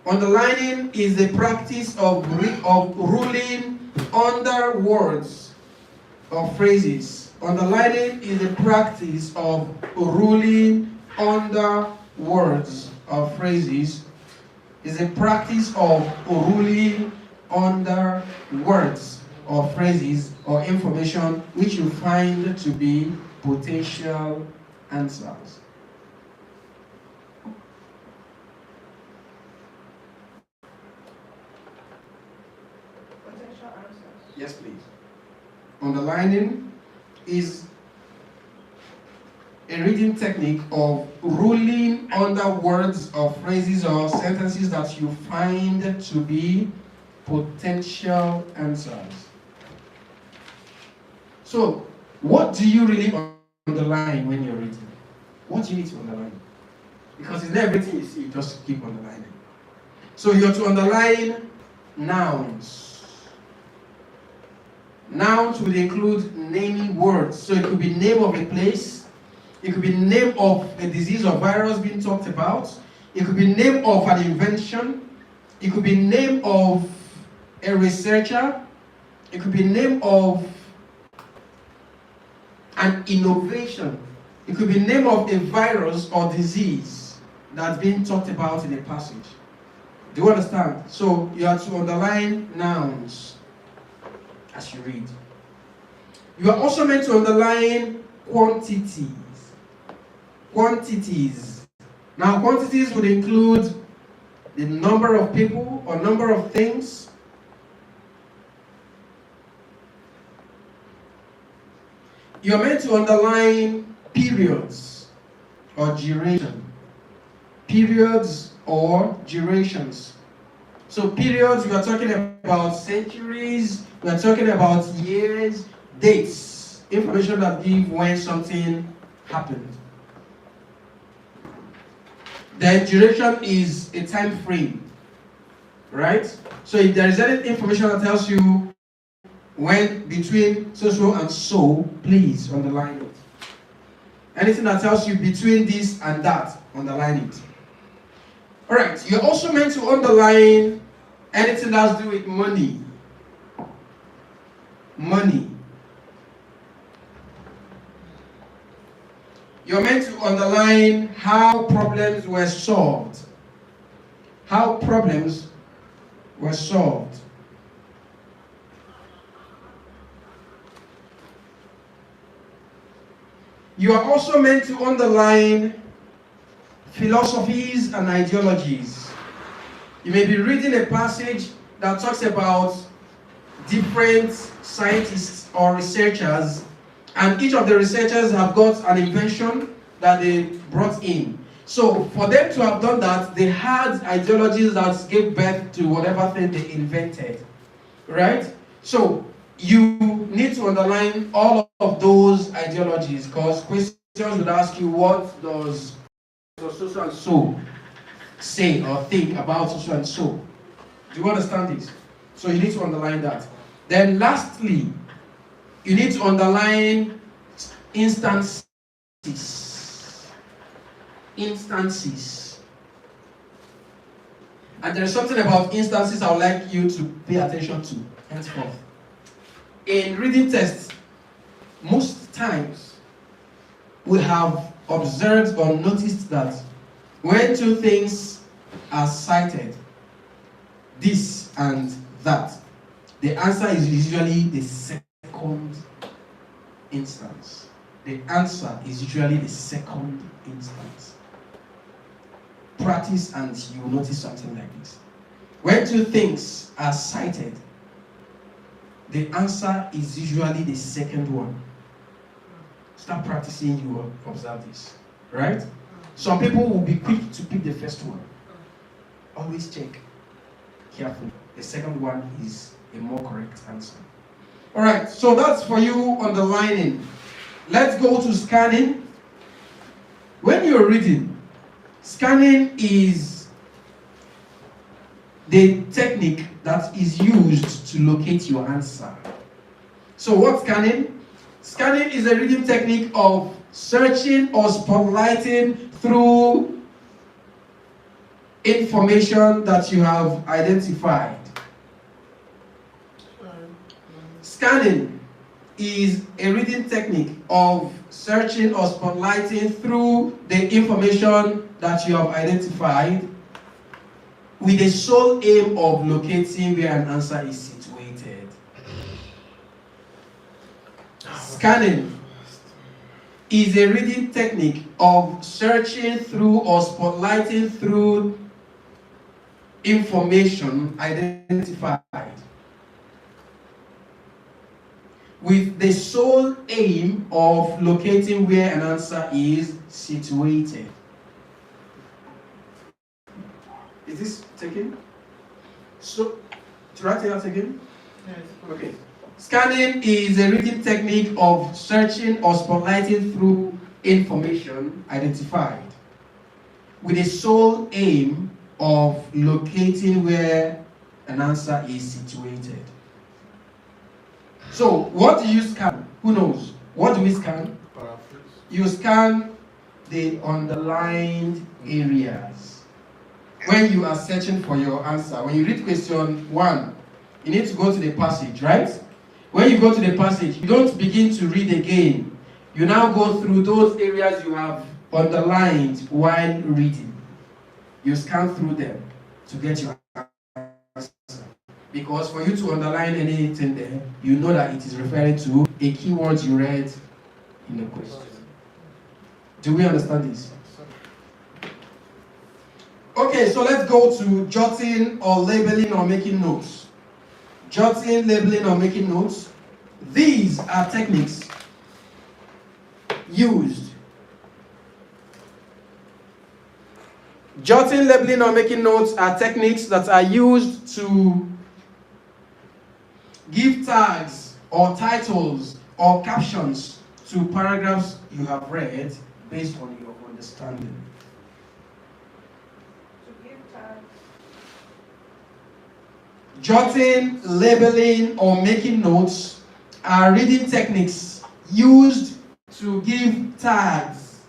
Underlining is the practice of ruling under words or phrases. Underlining is the practice of ruling under words or phrases. Is a practice of ruling under words or phrases or information which you find to be potential answers. Potential answers. Yes, please. Underlining is a reading technique of ruling under words or phrases or sentences that you find to be potential answers. So, what do you really underline when you're reading? What do you need to underline? Because it's not everything you see, you just keep underlining. So you're to underline nouns. Nouns will include naming words. So it could be name of a place. It could be name of a disease or virus being talked about. It could be name of an invention. It could be name of a researcher. It could be name of an innovation. It could be name of a virus or disease that's being talked about in a passage. Do you understand? So you have to underline nouns as you read. You are also meant to underline quantities. Quantities. Now, quantities would include the number of people or number of things. You're meant to underline periods or duration. Periods or durations. So periods, we are talking about centuries, we are talking about years, dates, information that give when something happened. Then duration is a time frame, right? So if there is any information that tells you when between so and so, please underline it. Anything that tells you between this and that, underline it. Alright, you're also meant to underline anything that has to do with money. Money. You're meant to underline how problems were solved. How problems were solved. You are also meant to underline philosophies and ideologies. You may be reading a passage that talks about different scientists or researchers, and each of the researchers have got an invention that they brought in. So for them to have done that, they had ideologies that gave birth to whatever thing they invented, right? So you need to underline all of those ideologies, because questions would ask you, what does so and so say or think about so and so? Do you understand this? So you need to underline that. Then lastly, you need to underline instances. Instances. And there's something about instances I would like you to pay attention to henceforth. In reading tests, most times we have observed or noticed that when two things are cited, this and that, the answer is usually the second instance. The answer is usually the second instance. Practice and you will notice something like this. When two things are cited, the answer is usually the second one. Start practicing, you will observe this. Right? Some people will be quick to pick the first one. Always check carefully. The second one is a more correct answer. Alright, so that's for you underlining. Let's go to scanning. When you're reading, scanning is the technique that is used to locate your answer. So what's scanning? Scanning is a reading technique of searching or spotlighting through information that you have identified. Scanning is a reading technique of searching or spotlighting through the information that you have identified with the sole aim of locating where an answer is situated. Scanning is a reading technique of searching through or spotlighting through information identified with the sole aim of locating where an answer is situated. Is this taken? So, should I take that again? Yes. Okay. Scanning is a reading technique of searching or spotlighting through information identified with the sole aim of locating where an answer is situated. So, what do you scan? Who knows? What do we scan? Paraphrase. You scan the underlined areas. When you are searching for your answer, when you read question 1, you need to go to the passage, right? When you go to the passage, you don't begin to read again. You now go through those areas you have underlined while reading. You scan through them to get your answer. Because for you to underline anything there, you know that it is referring to a keyword you read in the question. Do we understand this? Okay, so let's go to jotting or labeling or making notes. Jotting, labeling, or making notes. These are techniques used. Jotting, labeling, or making notes are techniques that are used to give tags or titles or captions to paragraphs you have read based on your understanding. Jotting, labeling, or making notes are reading techniques used to give tags,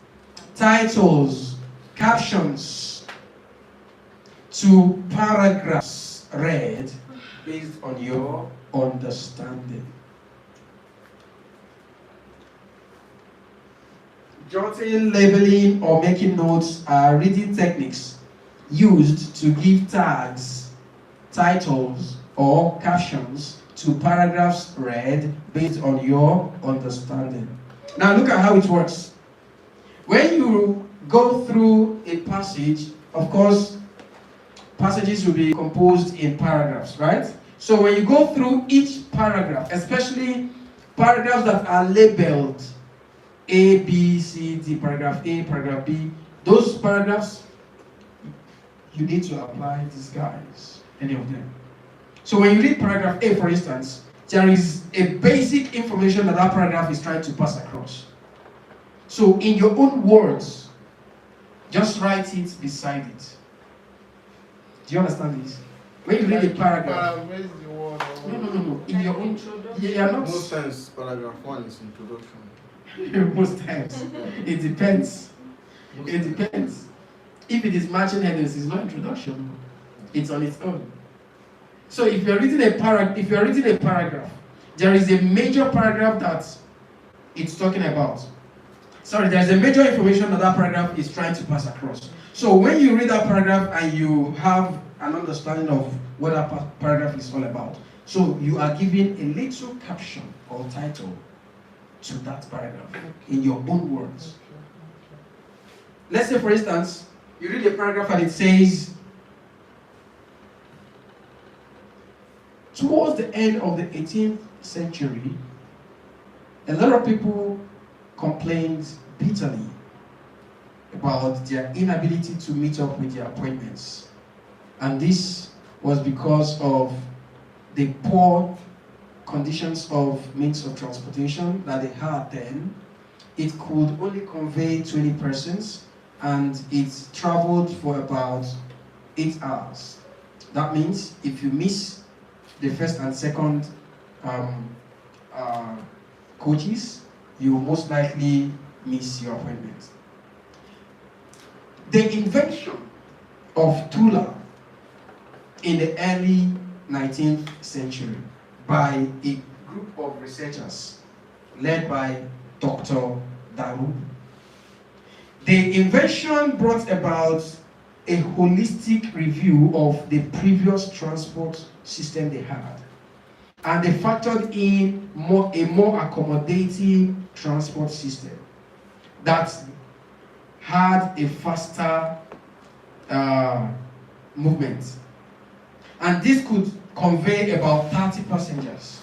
titles, captions to paragraphs read based on your understanding. Jotting, labeling, or making notes are reading techniques used to give tags, titles, or captions to paragraphs read based on your understanding. Now look at how it works. When you go through a passage, of course, passages will be composed in paragraphs, right? So when you go through each paragraph, especially paragraphs that are labeled A, B, C, D, paragraph A, paragraph B, those paragraphs, you need to apply these guys, any of them. So when you read paragraph A, for instance, there is a basic information that paragraph is trying to pass across. So in your own words, just write it beside it. Do you understand this? When you read a paragraph, no. In your own, Most times, paragraph 1 is introduction. Most times, it depends. It depends. If it is matching headings, it's not introduction. It's on its own. So if you're reading a paragraph, there is a major paragraph that it's talking about. Sorry, there's a major information that paragraph is trying to pass across. So when you read that paragraph and you have an understanding of what that paragraph is all about, so you are giving a little caption or title to that paragraph in your own words. Let's say, for instance, you read a paragraph and it says, towards the end of the 18th century, a lot of people complained bitterly about their inability to meet up with their appointments. And this was because of the poor conditions of means of transportation that they had then. It could only convey 20 persons and it traveled for about 8 hours. That means if you miss the first and second coaches, you will most likely miss your appointment. The invention of Tula in the early 19th century by a group of researchers led by Dr. Daru. The invention brought about a holistic review of the previous transport system they had, and they factored in a more accommodating transport system that had a faster movement. And this could convey about 30 passengers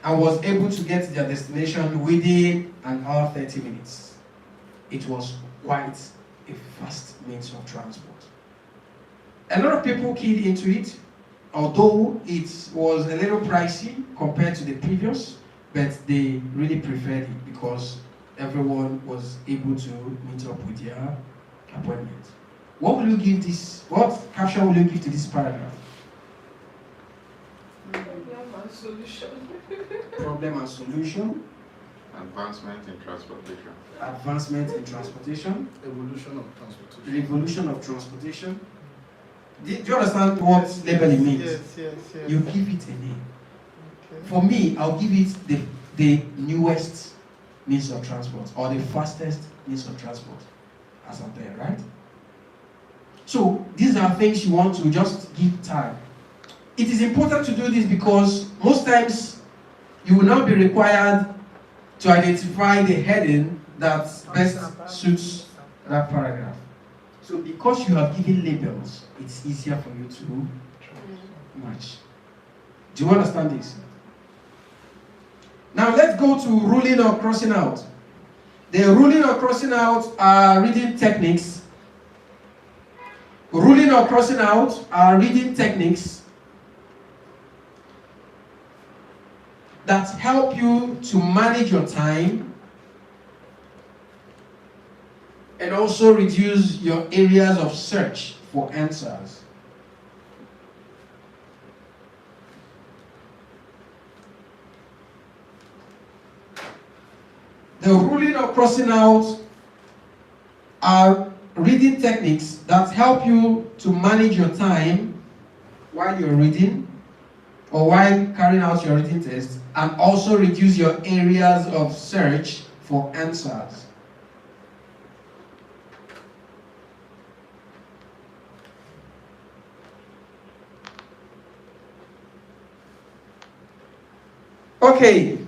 and was able to get to their destination within an hour 30 minutes. It was quite a fast means of transport. A lot of people keyed into it, although it was a little pricey compared to the previous, but they really preferred it because everyone was able to meet up with their appointment. What will you give this? What caption will you give to this paragraph? Problem and solution. Problem and solution. Advancement in transportation. Advancement in transportation. Evolution of transportation. Revolution of transportation. Do you understand what labeling means? Yes. You give it a name. Okay. For me, I'll give it the newest means of transport or the fastest means of transport as of there, right? So these are things you want to just give tag. It is important to do this because most times you will not be required to identify the heading that best suits that paragraph. So because you have given labels, it's easier for you to match. Do you understand this? Now let's go to ruling or crossing out. The ruling or crossing out are reading techniques. Ruling or crossing out are reading techniques that help you to manage your time and also reduce your areas of search for answers. The ruling or crossing out are reading techniques that help you to manage your time while you're reading or while carrying out your reading test, and also reduce your areas of search for answers. Okay.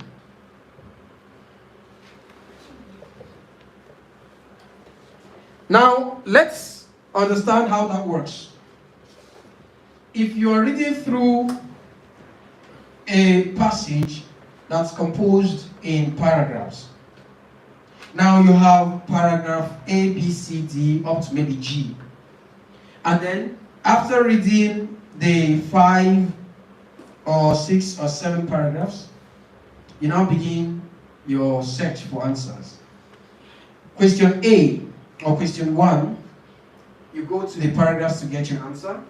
Now, let's understand how that works. If you are reading through a passage that's composed in paragraphs, now you have paragraph A, B, C, D, up to maybe G. And then, after reading the 5 or 6 or 7 paragraphs, you now begin your search for answers. Question A, or question 1, you go to the paragraphs to get your answer.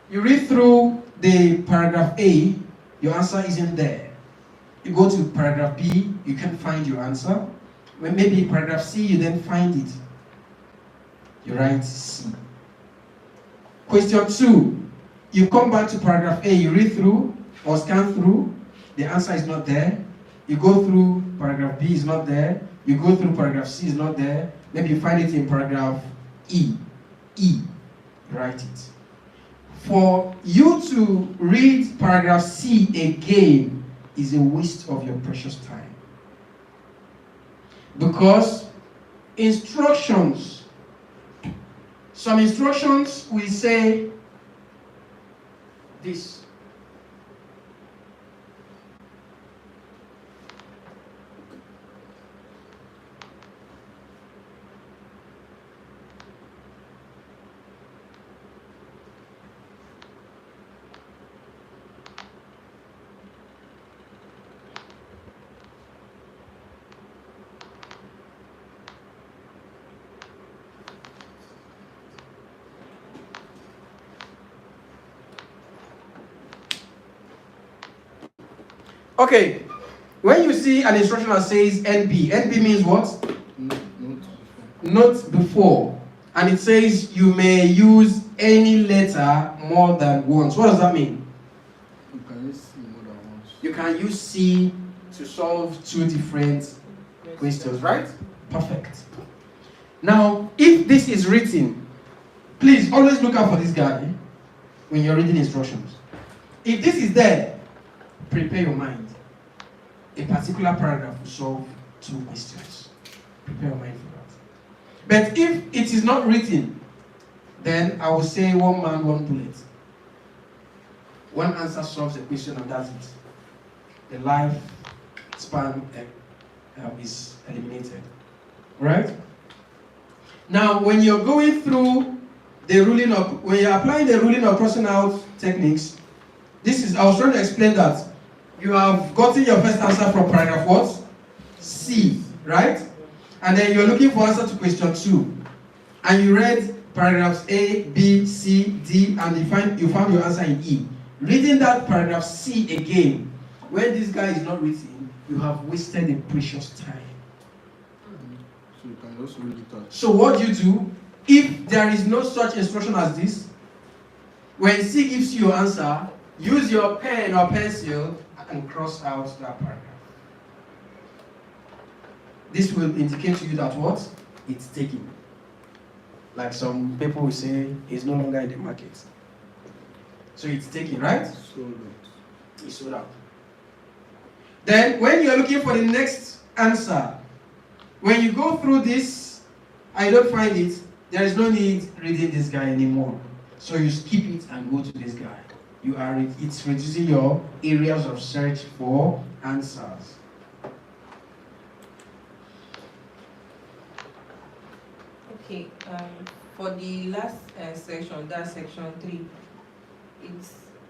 You read through the paragraph A, your answer isn't there. You go to paragraph B, you can't find your answer. When maybe paragraph C, you then find it. You write C. Question 2, you come back to paragraph A, you read through or scan through, the answer is not there. You go through paragraph B, is not there. You go through paragraph C, is not there. Maybe you find it in paragraph E. E, write it. For you to read paragraph C again is a waste of your precious time. Because instructions, some instructions will say this. Okay, when you see an instruction that says NB, NB means what? Not before. And it says you may use any letter more than once. What does that mean? You can use C more than once. You can use C to solve 2 different questions, right? Perfect. Now, if this is written, please always look out for this guy when you're reading instructions. If this is there, prepare your mind. A particular paragraph will solve 2 questions. Prepare your mind for that. But if it is not written, then I will say 1 man, 1 bullet. 1 answer solves a question and that's it. The life span is eliminated. Right? Now, when you're going through the ruling of, when you're applying the ruling or crossing out techniques, I was trying to explain that you have gotten your first answer from paragraph what? C, right? And then you're looking for answer to question 2. And you read paragraphs A, B, C, D, and you found your answer in E. Reading that paragraph C again, when this guy is not written, you have wasted a precious time. So you can also read it out. So what you do, if there is no such instruction as this, when C gives you your answer, use your pen or pencil and cross out that paragraph. This will indicate to you that what? It's taken. Like some people will say, it's no longer in the market. So it's taken, right? Sold out. It's sold out. Then when you're looking for the next answer, when you go through this, I don't find it, there is no need reading this guy anymore. So you skip it and go to this guy. It's reducing your areas of search for answers. Okay, for the last section, that's section 3,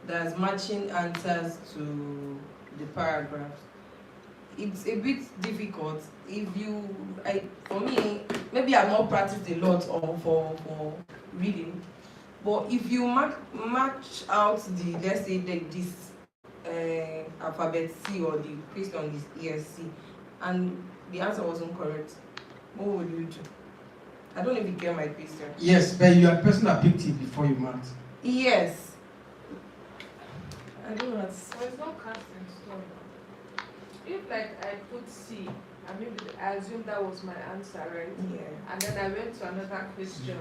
there's matching answers to the paragraphs. It's a bit difficult for me, maybe I've not practiced a lot for reading, but if you match out let's say this alphabet C or the question is ESC and the answer wasn't correct, what would you do? I don't know if you get my question. Yes, but you are the person that picked it before you marked. Yes. I don't know. So it's not cast in stone. If like I put C, and maybe I assume that was my answer, right? Yeah. And then I went to another question.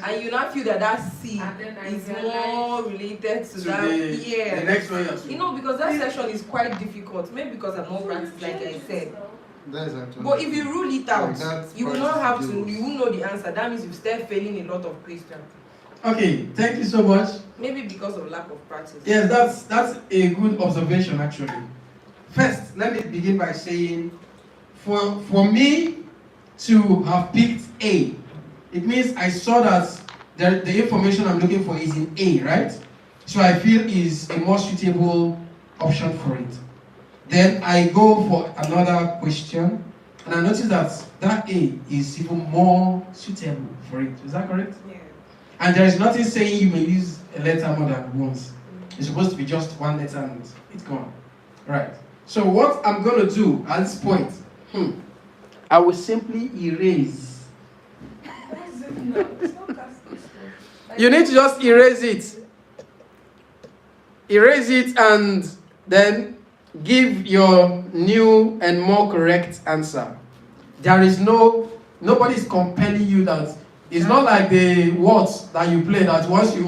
And you now feel that C is more related to that. The next one you have to. You know, because that section is quite difficult. Maybe because I'm not practiced, like I said. But if you rule it out, you will not have to. You will know the answer. That means you start failing a lot of questions. Okay, thank you so much. Maybe because of lack of practice. Yes, that's a good observation actually. First, let me begin by saying, for me to have picked A, it means I saw that the information I'm looking for is in A, right? So I feel is a more suitable option for it. Then I go for another question, and I notice that A is even more suitable for it. Is that correct? Yeah. And there is nothing saying you may use a letter more than once. It's supposed to be just one letter and it's gone. Right. So what I'm going to do at this point, I will simply erase. You need to just erase it. Erase it and then give your new and more correct answer. There is nobody is compelling you that. It's not like the words that you play that once you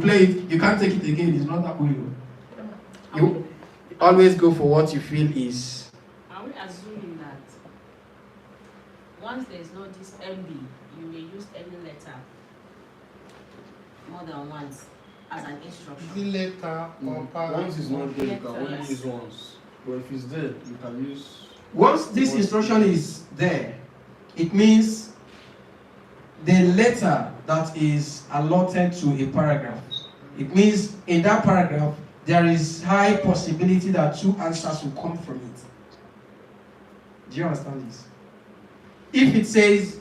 play it, you can't take it again. It's not that way. You always go for what you feel is. Are we assuming that once there is no this MB, you may use any letter more than once as an instruction? The letter or paragraph. Once is not there, you can only use once. But if it's there, you can use. Once this instruction is there, it means the letter that is allotted to a paragraph. It means in that paragraph, there is high possibility that 2 answers will come from it. Do you understand this? If it says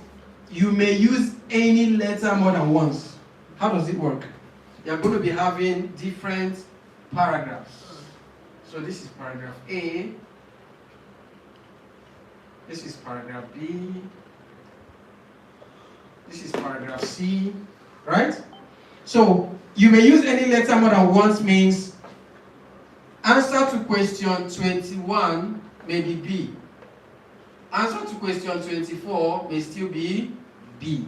you may use any letter more than once, how does it work? You're going to be having different paragraphs. So this is paragraph A. This is paragraph B. This is paragraph C, right? So you may use any letter more than once means answer to question 21 may be B. Answer to question 24 may still be B.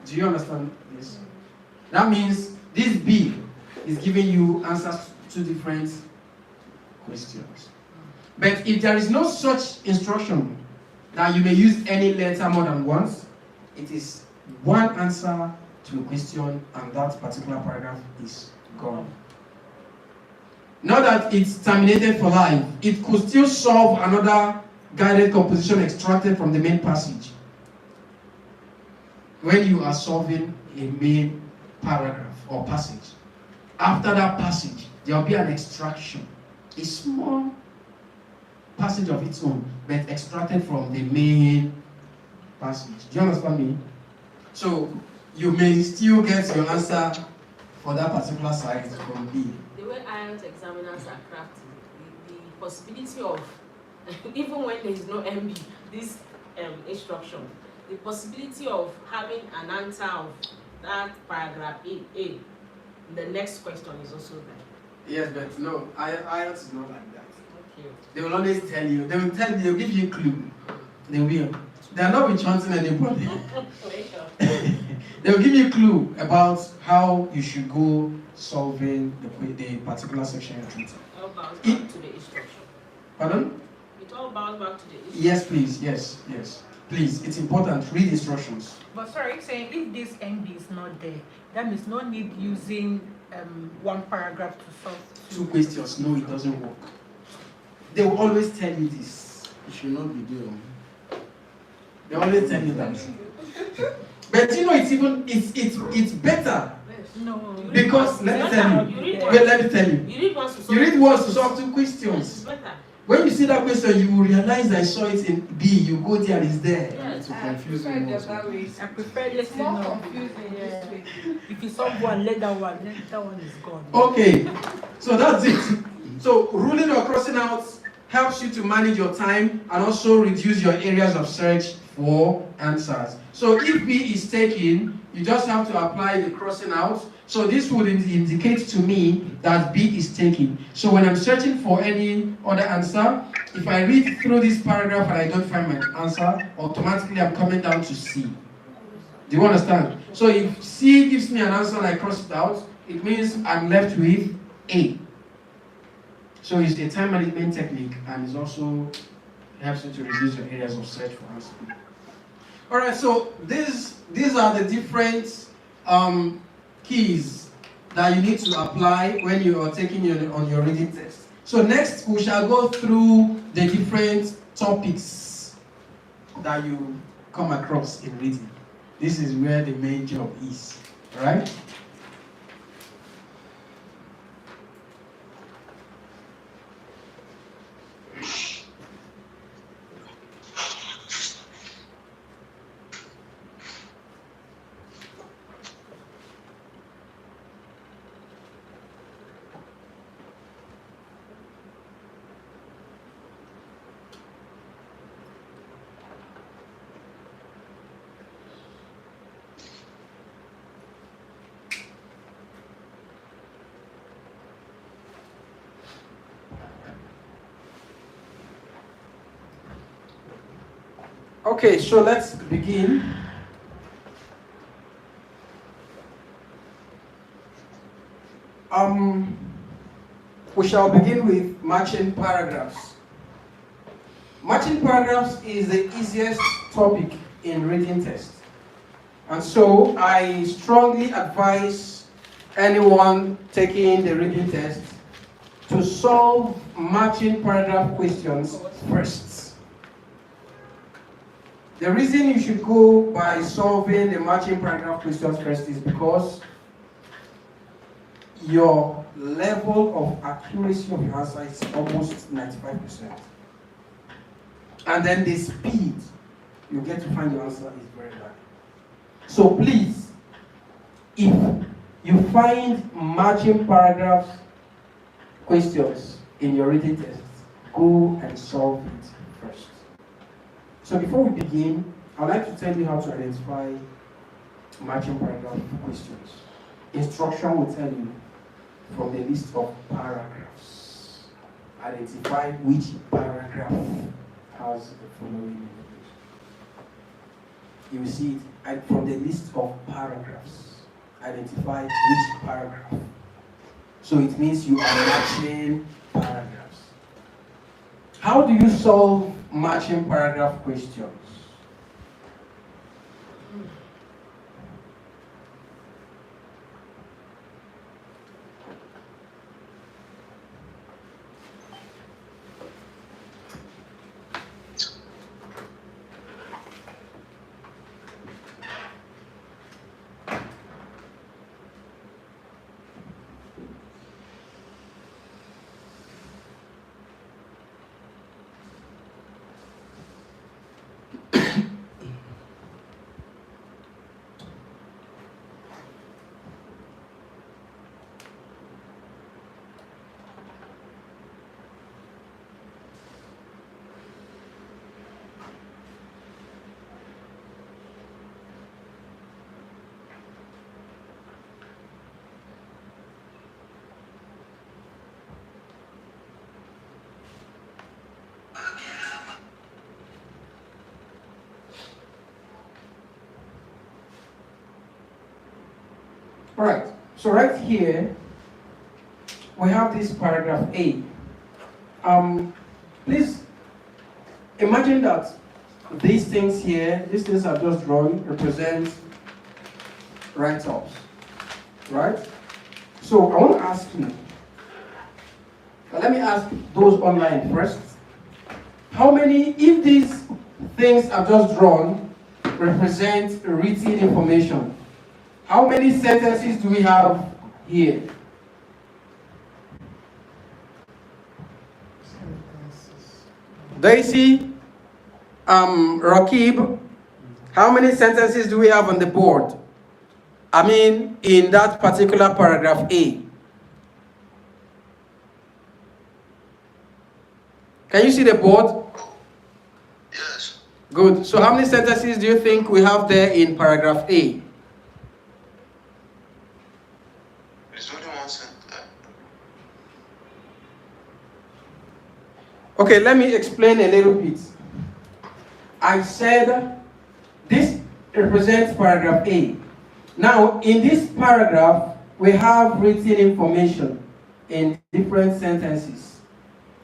Do you understand this? That means this B is giving you answers to different questions. But if there is no such instruction that you may use any letter more than once, it is one answer to a question and that particular paragraph is gone. Not that it's terminated for life. It could still solve another guided composition extracted from the main passage. When you are solving a main paragraph or passage, after that passage, there will be an extraction. A small passage of its own, but extracted from the main passage. Do you understand me? So you may still get your answer for that particular site from B. The way IELTS examiners are crafted, the possibility of, even when there is no MB, this instruction, the possibility of having an answer of that paragraph A, the next question is also there. Yes, but no, IELTS is not like that. Okay. They will always tell you, they'll give you a clue. They will. They are not chanting anybody. They will give you a clue about how you should go solving the particular section you're treating. It all bounds back to the instruction. Pardon? It all bounds back to the instruction. Yes, please. Yes. Please, it's important. Read instructions. But sorry, saying if this MB is not there, that means no need using one paragraph to solve 2 questions. No, it doesn't work. They will always tell you this. It should not be there. They always tell you that. But you know, it's better. No. Because let me tell you. Wait, let me tell you. You read once to solve two questions. When you see that question, you will realize I saw it in B. You go there, it's there. Yes, to I confuse prefer you. it that way. I prefer It's letting more know. confusing this way. If you solve one, let that one is gone. Okay, so that's it. So ruling or crossing out helps you to manage your time and also reduce your areas of search for answers. So if B is taken, you just have to apply the crossing out. So this would indicate to me that B is taken. So when I'm searching for any other answer, if I read through this paragraph and I don't find my answer, automatically I'm coming down to C. Do you understand? So if C gives me an answer and I cross it out, it means I'm left with A. So it's a time management technique and it also helps you to reduce your areas of search for answers. Alright, so these are the different keys that you need to apply when you are taking on your reading test. So next we shall go through the different topics that you come across in reading. This is where the main job is, right? Okay, so let's begin. We shall begin with matching paragraphs. Matching paragraphs is the easiest topic in reading test. And so I strongly advise anyone taking the reading test to solve matching paragraph questions first. The reason you should go by solving the matching paragraph questions first is because your level of accuracy of your answer is almost 95%. And then the speed you get to find your answer is very high. So please, if you find matching paragraph questions in your reading test, go and solve it first. So before we begin, I'd like to tell you how to identify matching paragraph questions. Instruction will tell you from the list of paragraphs. Identify which paragraph has the following information. You will see it from the list of paragraphs. Identify which paragraph. So it means you are matching paragraphs. How do you solve matching paragraph questions? Alright, so right here, we have this paragraph A. Please imagine that these things here, these things are just drawn, represent write-ups, right? So I want to ask you, let me ask those online first. How many, if these things I've just drawn represent written information. How many sentences do we have here? Daisy, Rakib, how many sentences do we have on the board? I mean, in that particular paragraph A. Can you see the board? Yes. Good. So how many sentences do you think we have there in paragraph A? It's only one sentence. Okay, let me explain a little bit. I said this represents paragraph A. Now, in this paragraph, we have written information in different sentences.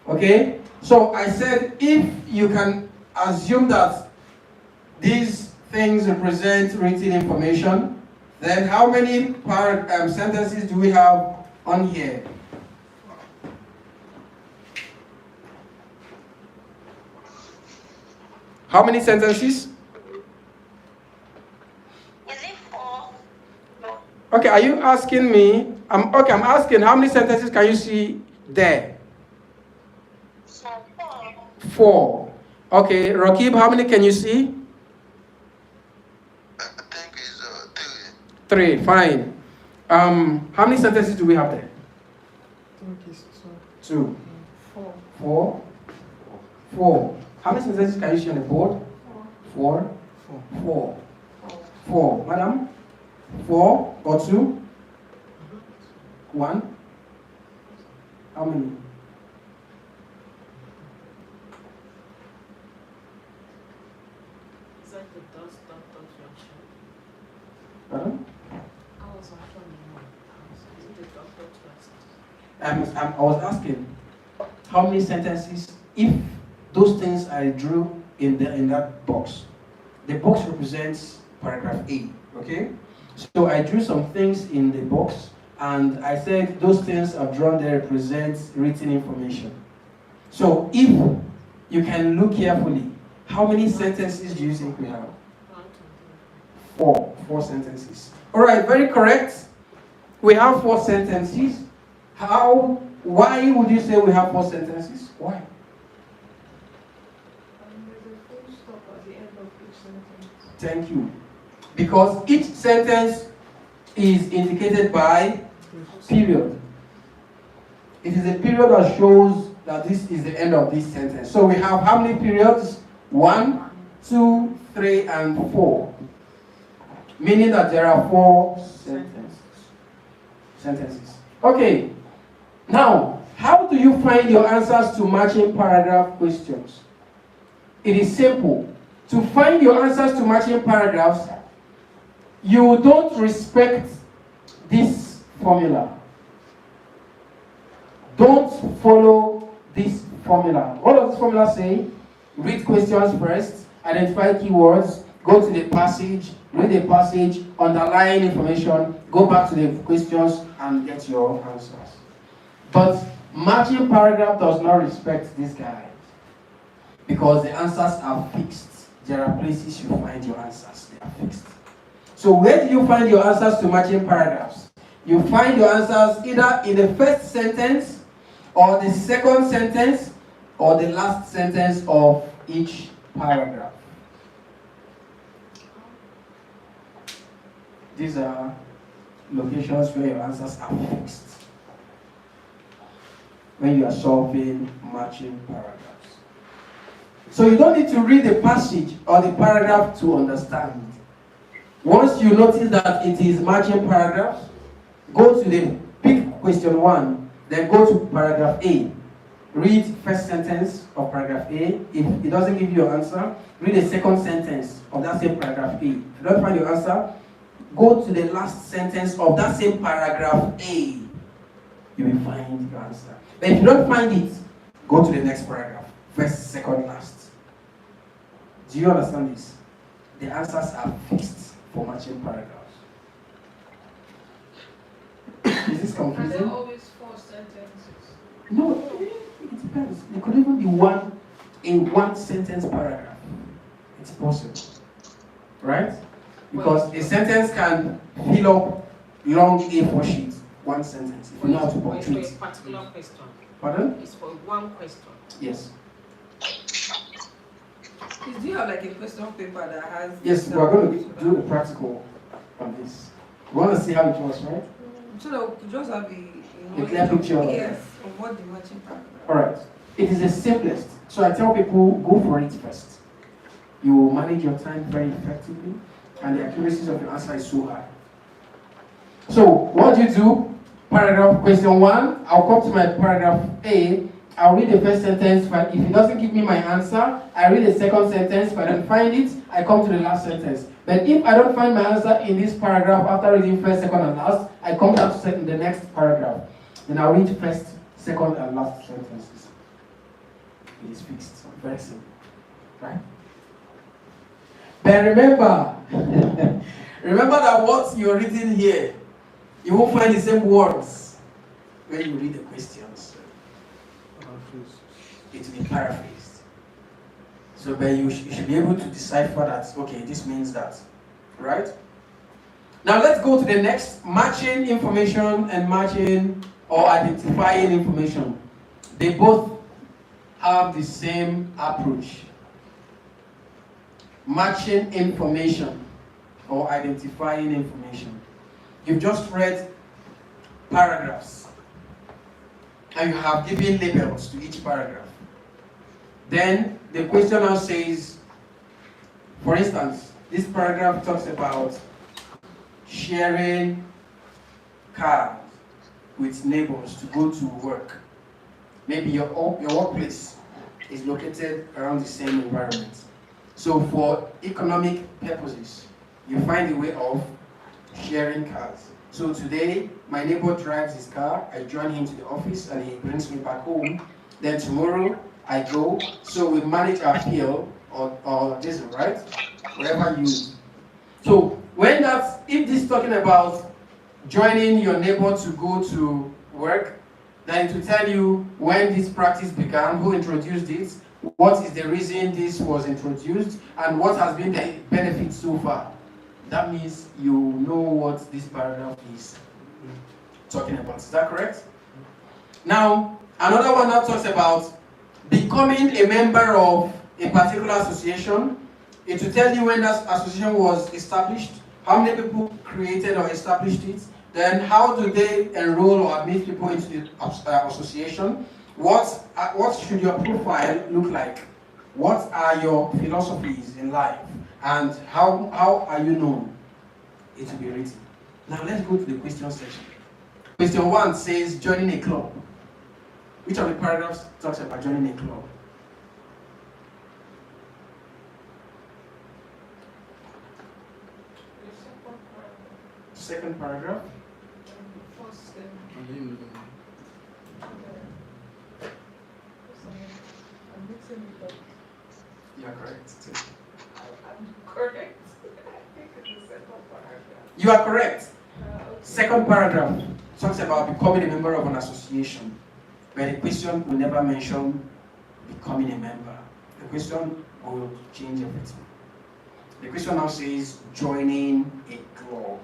Okay? So I said if you can assume that these things represent written information, then how many sentences do we have on here? How many sentences? Is it 4? No. Okay, are you asking me? I'm asking how many sentences can you see there? 4. Okay, Rakib, how many can you see? I think it's 3. Fine. How many sentences do we have there? I think it's 2. 4. 4. 4. How many sentences can you see on the board? 4. 4. 4. Madam? 4 or 2? 1. How many? Is that the dot reaction? Pardon? I was actually wrong. Is it the dot reaction? I was asking how many sentences, if those things I drew in that box, the box represents paragraph A, okay? So I drew some things in the box and I said those things I've drawn there represent written information. So if you can look carefully, how many sentences do you think we have? 4 sentences. All right, very correct. We have 4 sentences. Why would you say we have 4 sentences? Why? There's a full stop at the end of each sentence. Thank you. Because each sentence is indicated by period. It is a period that shows that this is the end of this sentence. So we have how many periods? 1, 2, 3, and 4. Meaning that there are 4 sentences. Okay. Now, how do you find your answers to matching paragraph questions? It is simple. To find your answers to matching paragraphs, you don't respect this formula. Don't follow this formula. What does this formula say? Read questions first, identify keywords, go to the passage, read the passage, underline information, go back to the questions and get your answers. But matching paragraph does not respect this guide because the answers are fixed. There are places you find your answers, they are fixed. So where do you find your answers to matching paragraphs? You find your answers either in the first sentence or the second sentence or the last sentence of each paragraph. These are locations where your answers are fixed when you are solving matching paragraphs. So you don't need to read the passage or the paragraph to understand. Once you notice that it is matching paragraphs, go to pick question 1, then go to paragraph A. Read first sentence of paragraph A. If it doesn't give you an answer, read the second sentence of that same paragraph A. If you don't find your answer, go to the last sentence of that same paragraph A. You will find your answer. But if you don't find it, go to the next paragraph. First, second, last. Do you understand this? The answers are fixed for matching paragraphs. Is this Are confusing? there always 4 sentences? No, it depends. It could even be a one sentence paragraph. It's possible, right? Because a sentence can fill up long A4 sheets, one sentence, if you know how to Or it's for punctuate. a particular question. Pardon? It's for one question. Yes. Please, do you have like a question paper that has... Yes, we are going to do a practical on this. We want to see how it was, right? So that we could just have A clear picture of it. Yes, of what the matching paragraph. Alright. It is the simplest. So I tell people, go for it first. You will manage your time very effectively, and the accuracy of your answer is so high. So, what do you do? Paragraph question 1, I'll come to my paragraph A, I'll read the first sentence, but if it doesn't give me my answer, I read the second sentence. If I don't find it, I come to the last sentence. But if I don't find my answer in this paragraph after reading first, second, and last, I come down to the next paragraph. Then I'll read first, second, and last sentences. It is fixed. Very simple. Right? But remember, remember that what you're reading here, you won't find the same words when you read the questions. It will be paraphrased. So but you should be able to decipher that, okay, this means that. Right? Now let's go to the next, matching information and matching or identifying information. They both have the same approach. Matching information or identifying information. You've just read paragraphs and you have given labels to each paragraph. Then the question now says, for instance, this paragraph talks about sharing cars with neighbors to go to work. Maybe your workplace is located around the same environment. So for economic purposes, you find a way of sharing cars. So today, my neighbor drives his car, I join him to the office and he brings me back home. Then tomorrow, I go. So we manage our fuel or diesel, right? Wherever you use. So if this is talking about joining your neighbor to go to work, then it will tell you when this practice began, who introduced it, what is the reason this was introduced, and what has been the benefit so far. That means you know what this paragraph is talking about. Is that correct? Now, another one that talks about becoming a member of a particular association. It will tell you when that association was established, how many people created or established it, then how do they enroll or admit people into the association, what should your profile look like, what are your philosophies in life, and how are you known. It will be written. Now let's go to the question section. Question 1 says joining a club. Which of the paragraphs talks about joining a club? Second paragraph. You are correct. I'm correct. I think it's the second paragraph. You are correct. Second paragraph talks about becoming a member of an association. But the question will never mention becoming a member. The question will change everything. The question now says joining a club.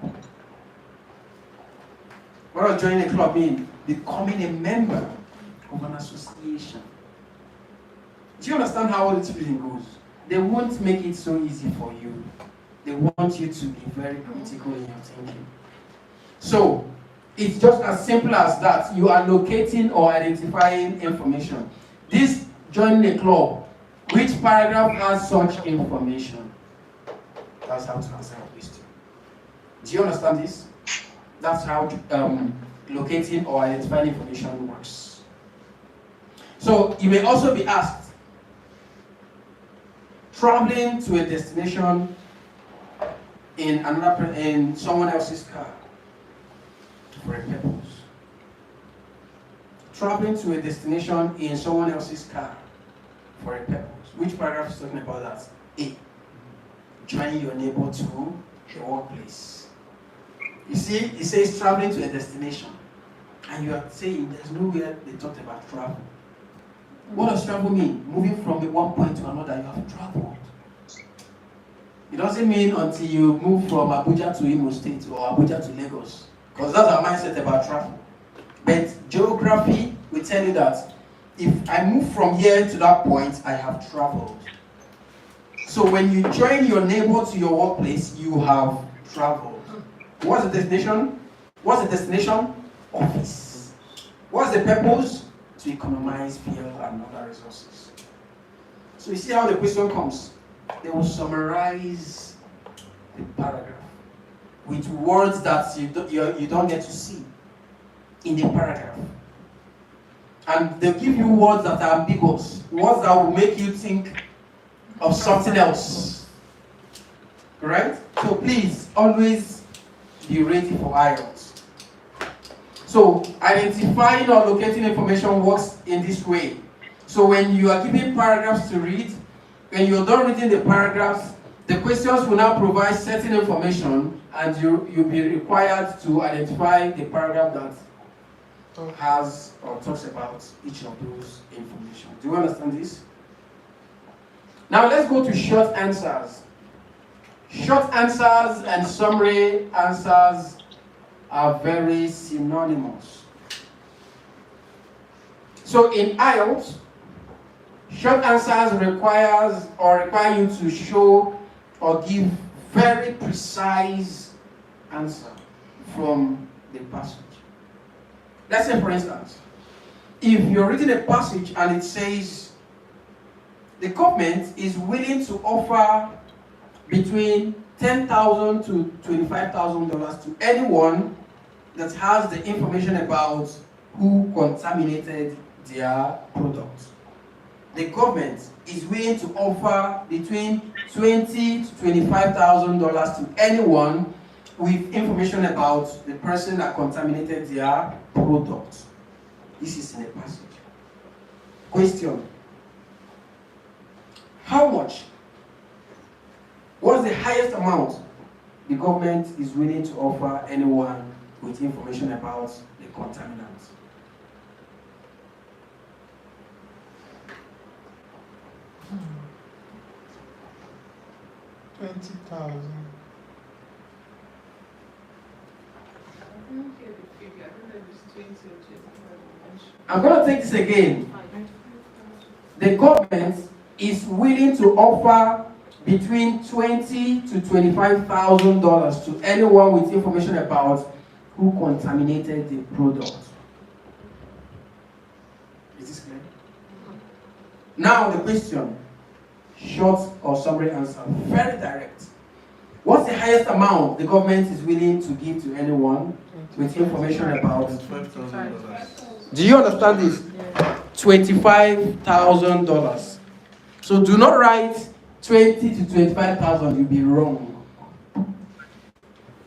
What does joining a club mean? Becoming a member of an association. Do you understand how all this reading goes? They won't make it so easy for you. They want you to be very critical in your thinking. So, it's just as simple as that. You are locating or identifying information. This joining a club, which paragraph has such information? That's how to answer a question. Do you understand this? That's how locating or identifying information works. So you may also be asked, traveling to a destination in someone else's car for a purpose. Traveling to a destination in someone else's car for a purpose. Which paragraph is talking about that? A. Joining your neighbor to the workplace. You see, it says traveling to a destination. And you are saying there's nowhere they talked about travel. What does travel mean? Moving from one point to another, you have traveled. It doesn't mean until you move from Abuja to Imo State or Abuja to Lagos, because that's our mindset about travel. But geography will tell you that if I move from here to that point, I have traveled. So when you join your neighbor to your workplace, you have traveled. What's the destination? What's the destination? Office. What's the purpose? To economize fuel and other resources. So you see how the question comes. They will summarize the paragraph with words that you don't get to see in the paragraph. And they'll give you words that are ambiguous, words that will make you think of something else. Right? So please, always be ready for IELTS. So identifying or locating information works in this way. So when you are given paragraphs to read, when you're done reading the paragraphs, the questions will now provide certain information, and you'll be required to identify the paragraph that has or talks about each of those information. Do you understand this? Now let's go to short answers. Short answers and summary answers are very synonymous. So in IELTS, short answers require you to show or give very precise answer from the passage. Let's say, for instance, if you're reading a passage and it says the government is willing to offer between $10,000 to $25,000 to anyone that has the information about who contaminated their product. The government is willing to offer between $20,000 to $25,000 to anyone with information about the person that contaminated their product. This is in a passage. Question: how much? What's the highest amount the government is willing to offer anyone with information about the contaminants? $20,000. I'm going to take this again. The government is willing to offer between $20,000 to $25,000 to anyone with information about who contaminated the product. Is this clear? Now the question, short or summary answer, very direct. What's the highest amount the government is willing to give to anyone with information about? Do you understand this? $25,000. So do not write 20 to 25,000. You'll be wrong,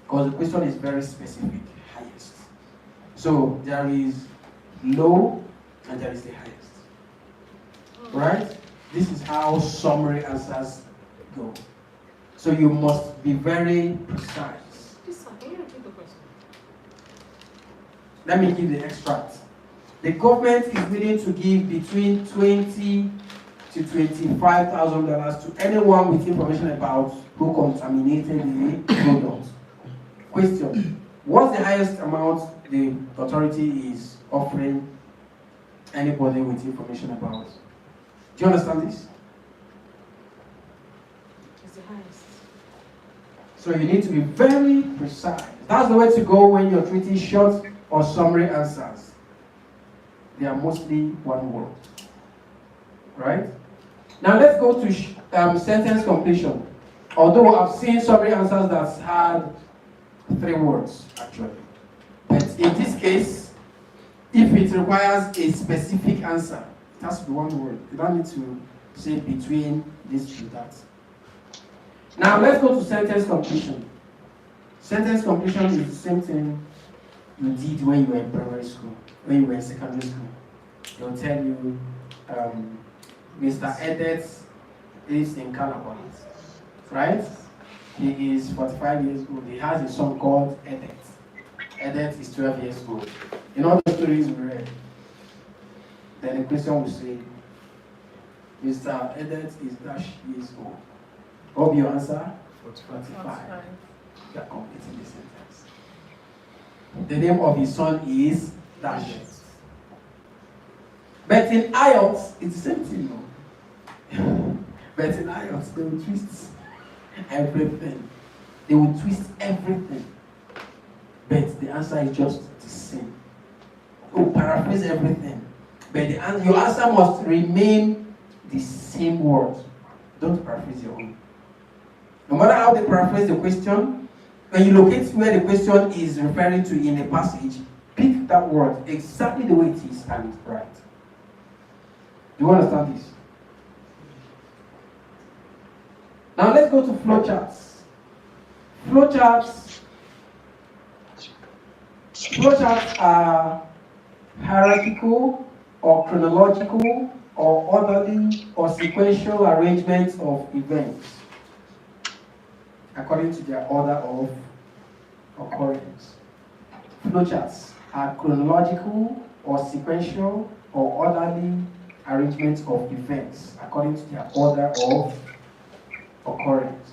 because the question is very specific. Highest. So there is low and there is the highest. Right? This is how summary answers go. So you must be very precise. Let me give the extract. The government is willing to give between $20,000 to $25,000 to anyone with information about who contaminated the product. Question: what's the highest amount the authority is offering anybody with information about? Do you understand this? It's the highest. So you need to be very precise. That's the way to go when you're treating short or summary answers. They are mostly one word. Right? Now let's go to sentence completion. Although I've seen summary answers that had 3 words, actually. But in this case, if it requires a specific answer, it has to be one word. You don't need to say between this to that. Now let's go to sentence completion. Sentence completion is the same thing you did when you were in primary school, when you were in secondary school. They'll tell you, Mr. Edet lives in Calabar, right? He is 45 years old. He has a son called Edet. Edet is 12 years old. In all the stories we read, then the question will say, Mr. Edet is dash years old. What will be your answer? 45. You are completing the sentence. The name of his son is dash. But in IELTS, it's the same thing. No? But in IELTS, they will twist everything. They will twist everything. But the answer is just the same. Oh, paraphrase everything. But your answer must remain the same word. Don't paraphrase your own. No matter how they paraphrase the question, when you locate where the question is referring to in a passage, pick that word exactly the way it is and write. Do you understand this? Now let's go to flowcharts. Flowcharts are hierarchical or chronological or orderly or sequential arrangements of events according to their order of occurrence. Flowcharts are chronological or sequential or orderly arrangements of events according to their order of occurrence.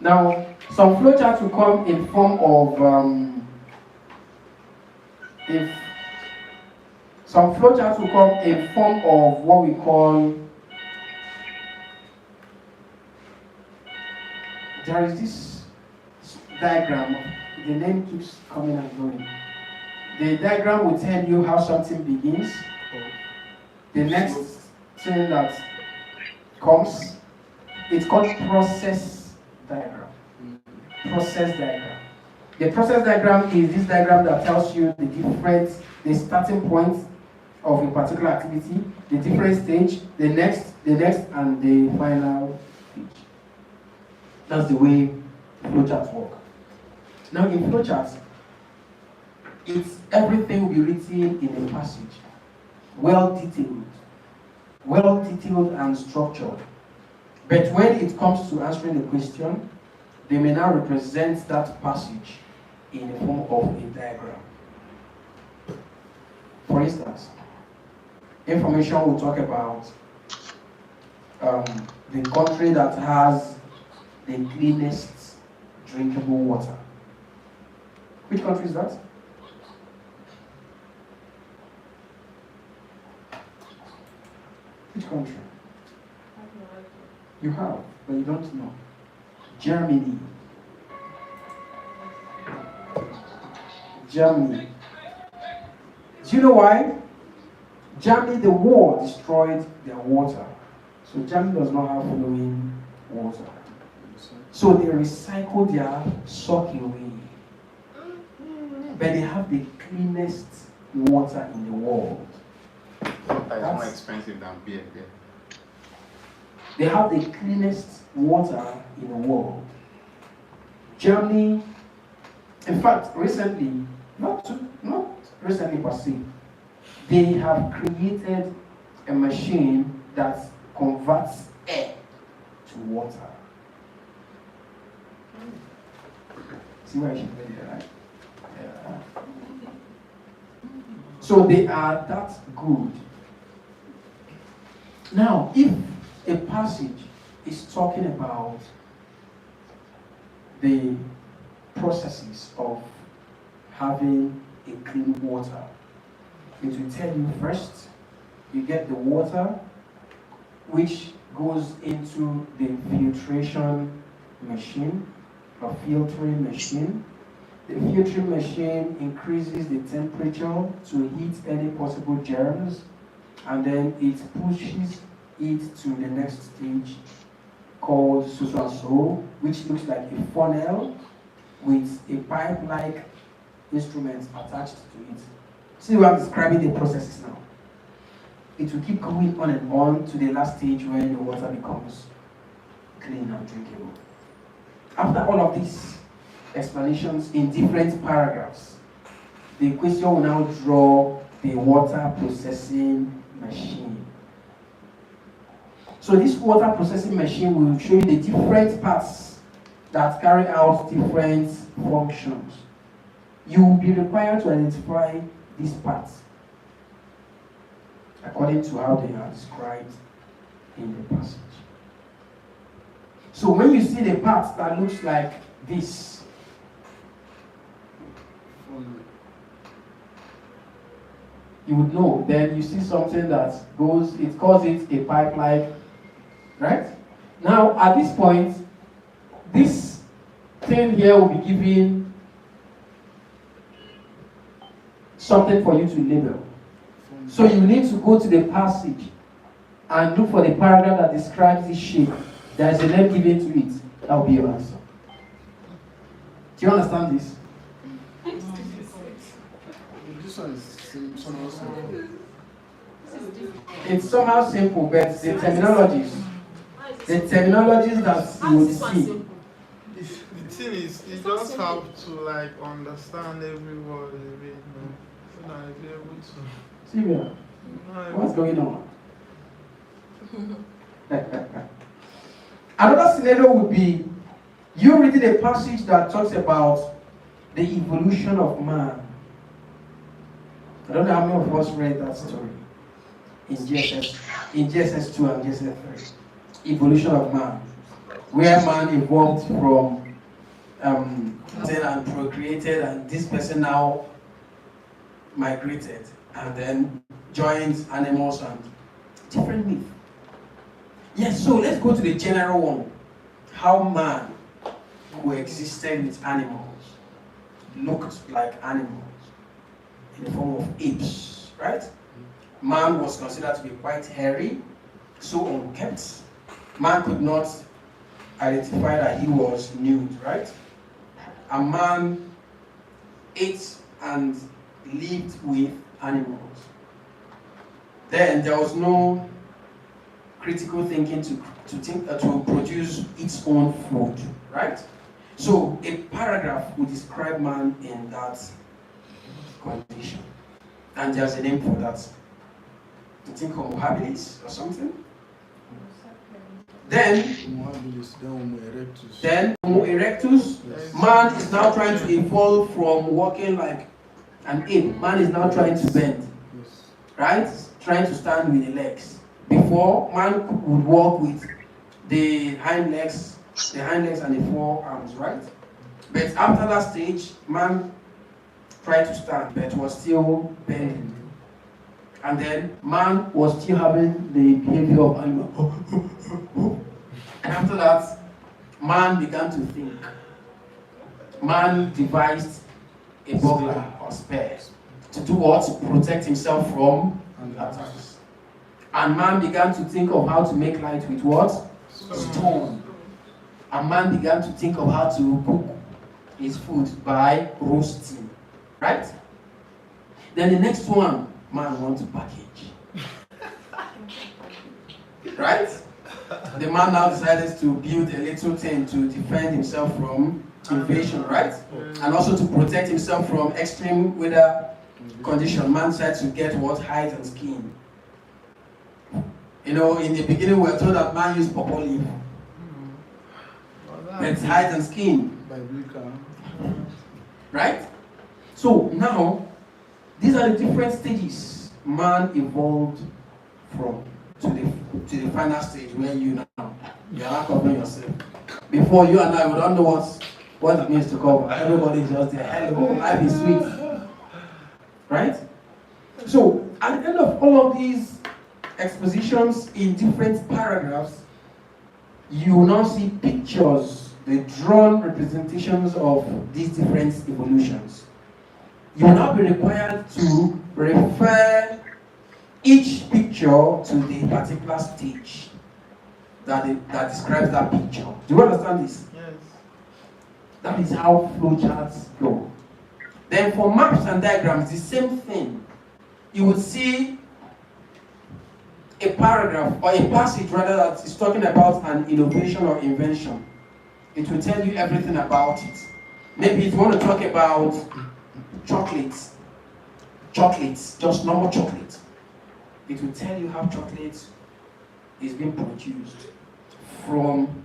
Now, some flowcharts will come in form of what we call. There is this diagram. The name keeps coming and going. The diagram will tell you how something begins. The next thing that comes, it's called process diagram. Process diagram. The process diagram is this diagram that tells you the starting point of a particular activity, the different stage, the next, and the final stage. That's the way flowcharts work. Now in flowcharts, everything will be written in a passage, well detailed and structured. But when it comes to answering a question, they may now represent that passage in the form of a diagram. For instance, information will talk about the country that has the cleanest drinkable water. Which country is that? Which country? You have, but you don't know. Germany. Germany. Do you know why? Germany, the war destroyed their water. So Germany does not have flowing water. So they recycle their sock away. But they have the cleanest water in the world. That's more expensive than beer there. They have the cleanest water in the world. Germany, in fact, recently, not recently per se, they have created a machine that converts air to water. See why I should play there, right? Yeah. So they are that good. Now, if a passage is talking about the processes of having a clean water, it will tell you first, you get the water, which goes into the filtration machine, a filtering machine. The filtering machine increases the temperature to heat any possible germs, and then it pushes it to the next stage called so, which looks like a funnel with a pipe-like instrument attached to it. See where I'm describing the processes now. It will keep going on and on to the last stage where the water becomes clean and drinkable. After all of these explanations in different paragraphs, the question will now draw the water processing machine. So this water processing machine will show you the different parts that carry out different functions. You will be required to identify these parts according to how they are described in the passage. So when you see the part that looks like this, you would know. Then you see something that goes, it calls it a pipeline, right? Now at this point, this thing here will be giving something for you to label. So you need to go to the passage and look for the paragraph that describes this shape. There is a name given to it. That will be your answer. Do you understand this? This one is somehow simple. It's somehow simple, but the terminologies that you would see. The thing is, you just have to like understand every word a bit, so that you'll be able to. Sylvia, what's going on? Another scenario would be you reading a passage that talks about the evolution of man. I don't know how many of us read that story in GSS 2 and GSS 3. Evolution of man, where man evolved from and procreated, and this person now migrated and then joined animals and different myth. Yes, so let's go to the general one. How man coexisted with animals, looked like animals in the form of apes, right? Man was considered to be quite hairy, so unkempt. Man could not identify that he was nude, right? A man ate and lived with animals. Then there was no critical thinking to produce its own food, right? So a paragraph would describe man in that condition, and there's a name for that. I think Homo habilis or something. Then Homo erectus, man is now trying to evolve from walking like an ape. Man is now trying to bend, right? Trying to stand with the legs. Before, man would walk with the hind legs and the forearms, right? But after that stage, man tried to stand, but was still bending. And then man was still having the behavior of animal. And after that, man began to think. Man devised a burglar or spear to do what? To protect himself from attacks. And man began to think of how to make light with what? Stone. And man began to think of how to cook his food by roasting. Right? Then the next one, man wants to package. Right? The man now decided to build a little thing to defend himself from invasion, right? And also to protect himself from extreme weather condition. Man decided to get what? Hide and skin. You know, in the beginning we were told that man used purple leaf. It's hide and skin. Right? So now, these are the different stages man evolved from to the final stage where you are not covering yourself. Before, you and I, we don't know what it means to cover. Everybody is just there. Hello, life is sweet. Right? So, at the end of all of these expositions in different paragraphs, you will now see pictures, the drawn representations of these different evolutions. You will now be required to refer each picture to the particular stage that describes that picture. Do you understand this? Yes. That is how flowcharts go. Then for maps and diagrams, the same thing. You would see a paragraph or a passage rather that is talking about an innovation or invention. It will tell you everything about it. Maybe if you want to talk about chocolates, just normal chocolate. It will tell you how chocolate is being produced from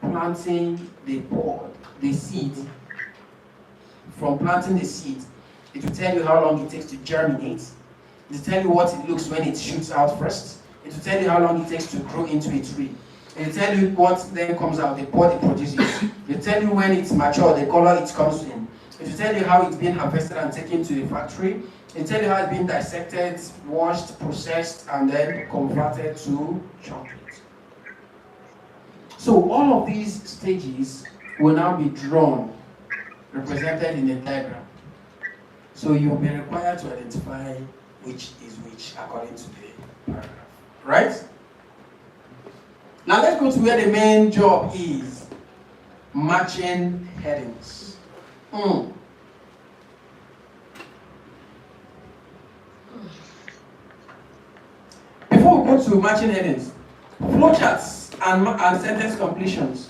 planting the seed. From planting the seed, it will tell you how long it takes to germinate. It will tell you what it looks when it shoots out first. It will tell you how long it takes to grow into a tree. They tell you what then comes out, the pod it produces. They tell you when it's mature, the color it comes in. It tell you how it's being harvested and taken to the factory. It tell you how it's being dissected, washed, processed, and then converted to chocolate. So all of these stages will now be drawn, represented in a diagram. So you'll be required to identify which is which according to the paragraph. Right? Now let's go to where the main job is. Matching headings. Before we go to matching headings, flowcharts and sentence completions,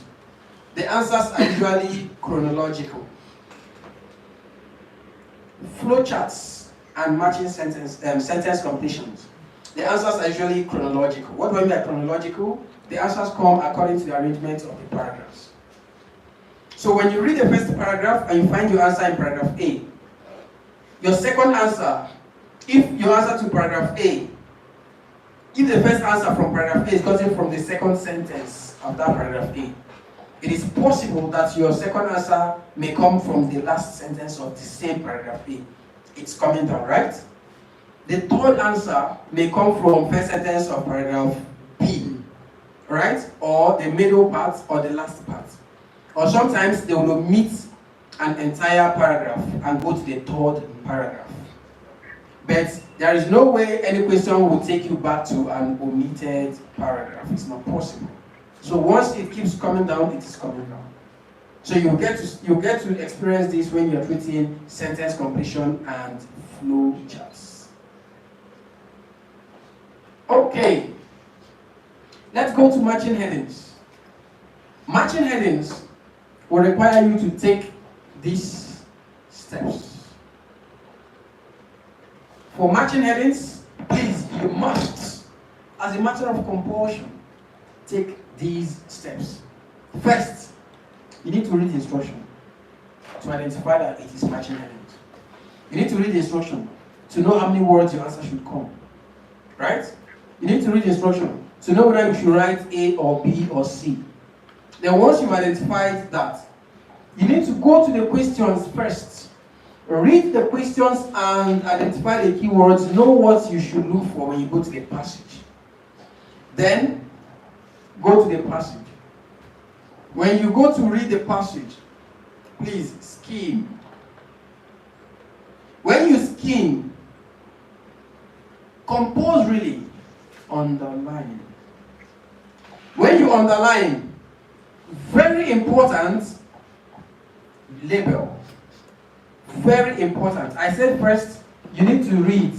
the answers are usually chronological. Flowcharts and matching sentence completions, the answers are usually chronological. What do I mean by chronological? The answers come according to the arrangement of the paragraphs. So when you read the first paragraph and you find your answer in paragraph A, your second answer, if your answer to paragraph A, if the first answer from paragraph A is gotten from the second sentence of that paragraph A, it is possible that your second answer may come from the last sentence of the same paragraph A. It's coming down, right? The third answer may come from first sentence of paragraph B, right? Or the middle part or the last part. Or sometimes they will omit an entire paragraph and go to the third paragraph. But there is no way any question will take you back to an omitted paragraph. It's not possible. So once it keeps coming down, it is coming down. So you get to experience this when you're treating sentence completion and flow charts. Okay. Let's go to matching headings. Matching headings will require you to take these steps. For matching headings, please, you must, as a matter of compulsion, take these steps. First, you need to read the instruction to identify that it is matching headings. You need to read the instruction to know how many words your answer should come. Right? You need to read the instruction to know whether you should write A or B or C. Then once you've identified that, you need to go to the questions first. Read the questions and identify the keywords. Know what you should look for when you go to the passage. Then, go to the passage. When you go to read the passage, please skim. When you skim, compose really, underline. When you underline, very important, label. Very important. I said first, you need to read.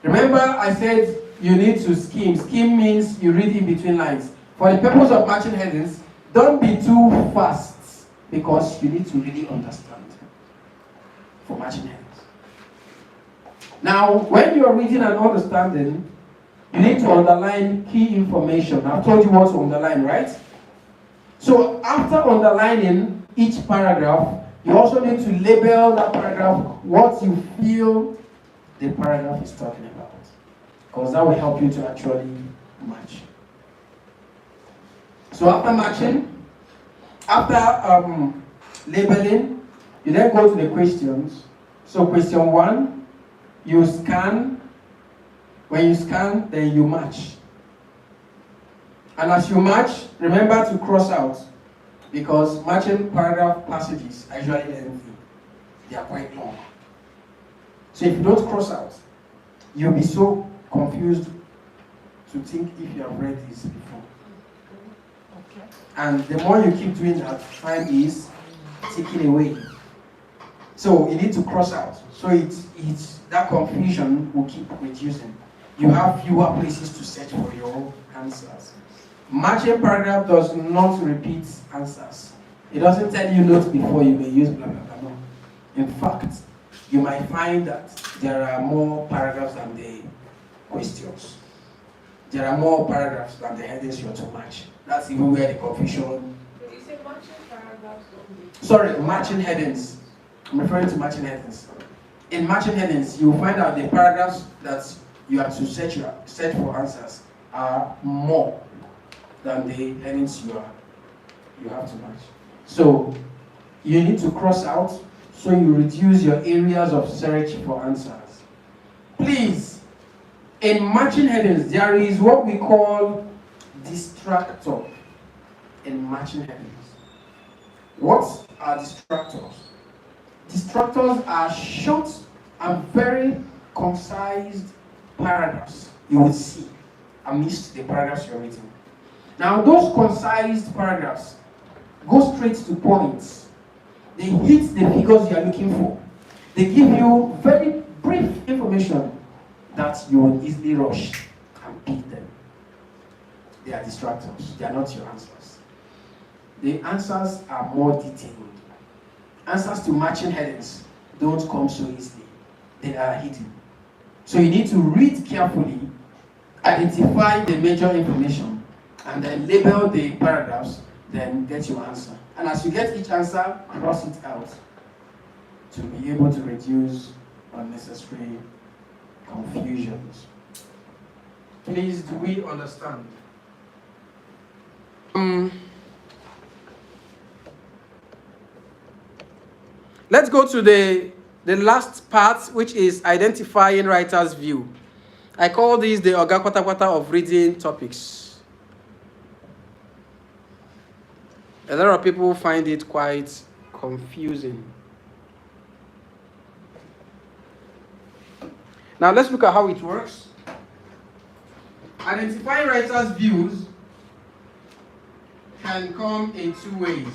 Remember, I said you need to skim. Skim means you read in between lines. For the purpose of matching headings, don't be too fast because you need to really understand for matching headings. Now, when you're reading and understanding, you need to underline key information. I've told you what to underline, right? So after underlining each paragraph, you also need to label that paragraph what you feel the paragraph is talking about. Because that will help you to actually match. So after matching, after labeling, you then go to the questions. So question 1, you scan. When you scan, then you match. And as you match, remember to cross out. Because matching paragraph passages are usually lengthy. They are quite long. So if you don't cross out, you'll be so confused to think if you have read this before. Okay. And the more you keep doing that, time is ticking away. So you need to cross out. So it's that confusion will keep reducing. You have fewer places to search for your answers. Matching paragraph does not repeat answers. It doesn't tell you notes before you may use blah blah blah. No. In fact, you might find that there are more paragraphs than the questions. There are more paragraphs than the headings you're to match. That's even where the confusion. You say matching paragraphs only? Sorry, matching headings. I'm referring to matching headings. In matching headings, you'll find out the paragraphs that you have to search for answers are more. than the headings you have to match. So you need to cross out so you reduce your areas of search for answers. Please, in matching headings, there is what we call distractor in matching headings. What are distractors? Distractors are short and very concise paragraphs you will see amidst the paragraphs you're reading. Now, those concise paragraphs go straight to points. They hit the figures you are looking for. They give you very brief information that you will easily rush and pick them. They are distractors. They are not your answers. The answers are more detailed. Answers to matching headings don't come so easily. They are hidden. So you need to read carefully, identify the major information, and then label the paragraphs, then get your answer. And as you get each answer, cross it out to be able to reduce unnecessary confusions. Please, do we understand? Let's go to the last part, which is identifying writer's view. I call this the Oga Kwata Kwata of reading topics. A lot of people find it quite confusing. Now let's look at how it works. Identifying writer's views can come in two ways.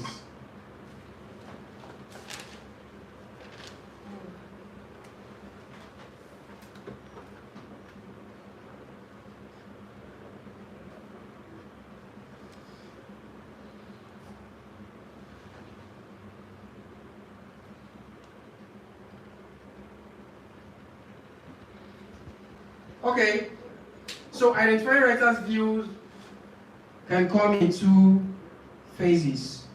Okay, so identifying writer's views can come in two phases.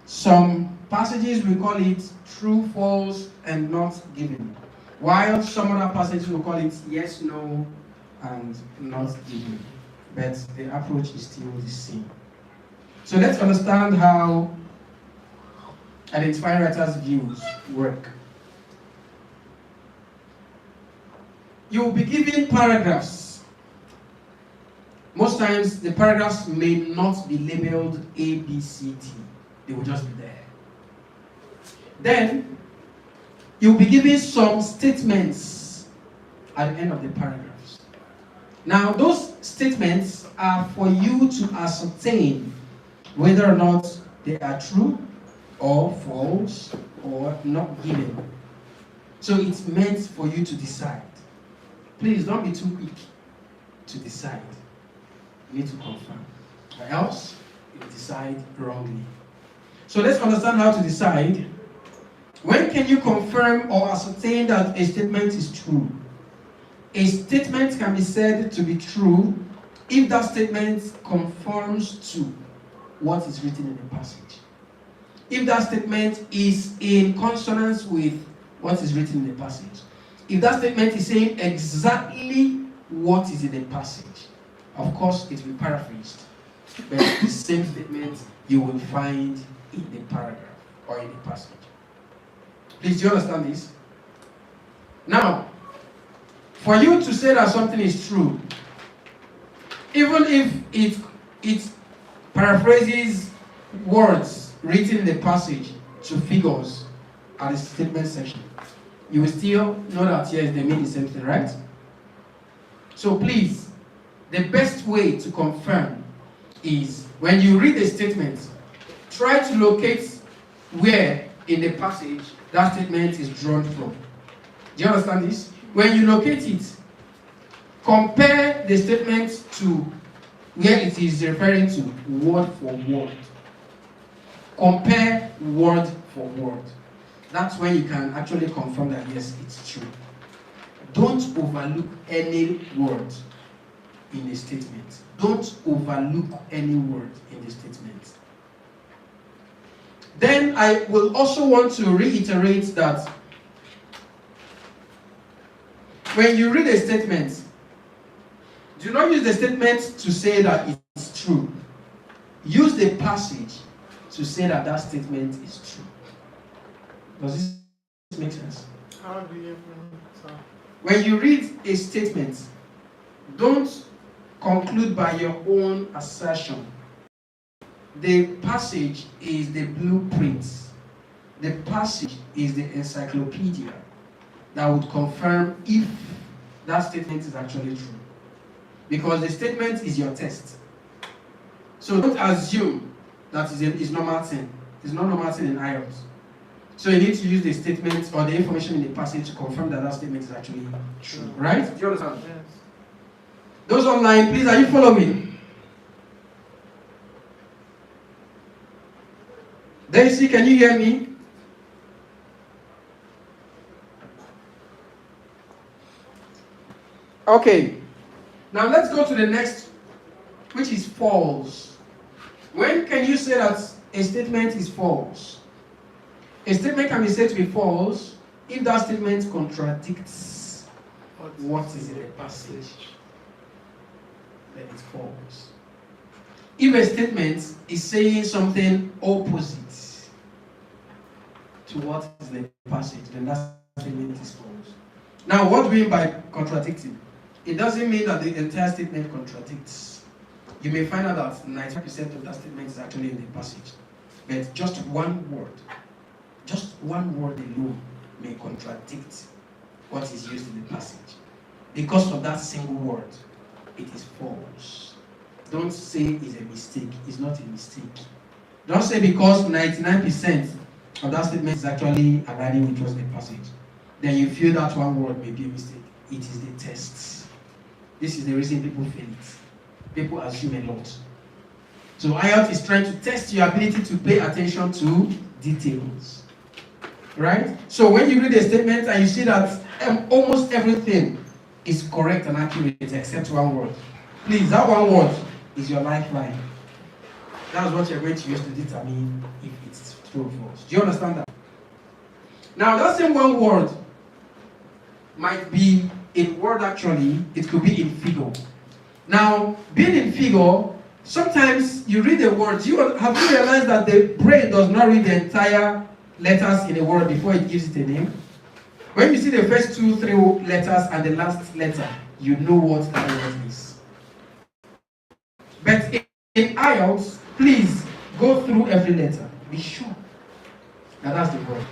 Some passages we call it true, false, and not given, while some other passages we call it yes, no, and not given. But the approach is still the same. So let's understand how identifying writer's views work. You will be given paragraphs. Most times, the paragraphs may not be labeled A, B, C, D. They will just be there. Then, you'll be given some statements at the end of the paragraphs. Now, those statements are for you to ascertain whether or not they are true or false or not given. So it's meant for you to decide. Please don't be too quick to decide. You need to confirm, or else you decide wrongly. So let's understand how to decide. When can you confirm or ascertain that a statement is true? A statement can be said to be true if that statement conforms to what is written in the passage. If that statement is in consonance with what is written in the passage. If that statement is saying exactly what is in the passage, of course it will be paraphrased, but the same statement you will find in the paragraph or in the passage. Please, do you understand this? Now, for you to say that something is true, even if it paraphrases words written in the passage to figures at the statement section, you will still know that yes, they mean the same thing, right? So please, the best way to confirm is when you read a statement, try to locate where in the passage that statement is drawn from. Do you understand this? When you locate it, compare the statement to where it is referring to word for word. Compare word for word. That's when you can actually confirm that yes, it's true. Don't overlook any word in a statement. Don't overlook any word in the statement. Then I will also want to reiterate that when you read a statement, do not use the statement to say that it's true. use the passage to say that that statement is true. Does this make sense? How do you mean, sir? When you read a statement, don't conclude by your own assertion. The passage is the blueprint. The passage is the encyclopedia that would confirm if that statement is actually true. Because the statement is your test. So don't assume that is normal thing. It's not normal thing in IELTS. So you need to use the statement or the information in the passage to confirm that that statement is actually true. Right? Do you understand? Yes. Those online, please, are you following? Daisy, can you hear me? Okay. Now let's go to the next, which is false. When can you say that a statement is false? A statement can be said to be false if that statement contradicts what is in the passage. Then it's false. If a statement is saying something opposite to what is in the passage, then that statement is false. Now, what do we mean by contradicting? It doesn't mean that the entire statement contradicts. You may find out that 90% of that statement is actually in the passage. But just one word alone may contradict what is used in the passage. Because of that single word, it is false. Don't say it's a mistake. It's not a mistake. Don't say because 99% of that statement is actually aligning with what's in the passage, then you feel that one word may be a mistake. It is the test. This is the reason people fail it. People assume a lot. So IELTS is trying to test your ability to pay attention to details. Right? So when you read a statement and you see that almost everything is correct and accurate except one word, please, that one word is your lifeline. That's what you're going to use to determine if it's true or false. Do you understand that? Now, that same one word might be in word actually, it could be in figure. Now, being in figure, sometimes you read a word, have you realized that the brain does not read the entire letters in a word before it gives it a name? When you see the first 2, 3 letters and the last letter, you know what that word is. But in IELTS, please go through every letter. Be sure that that's the word.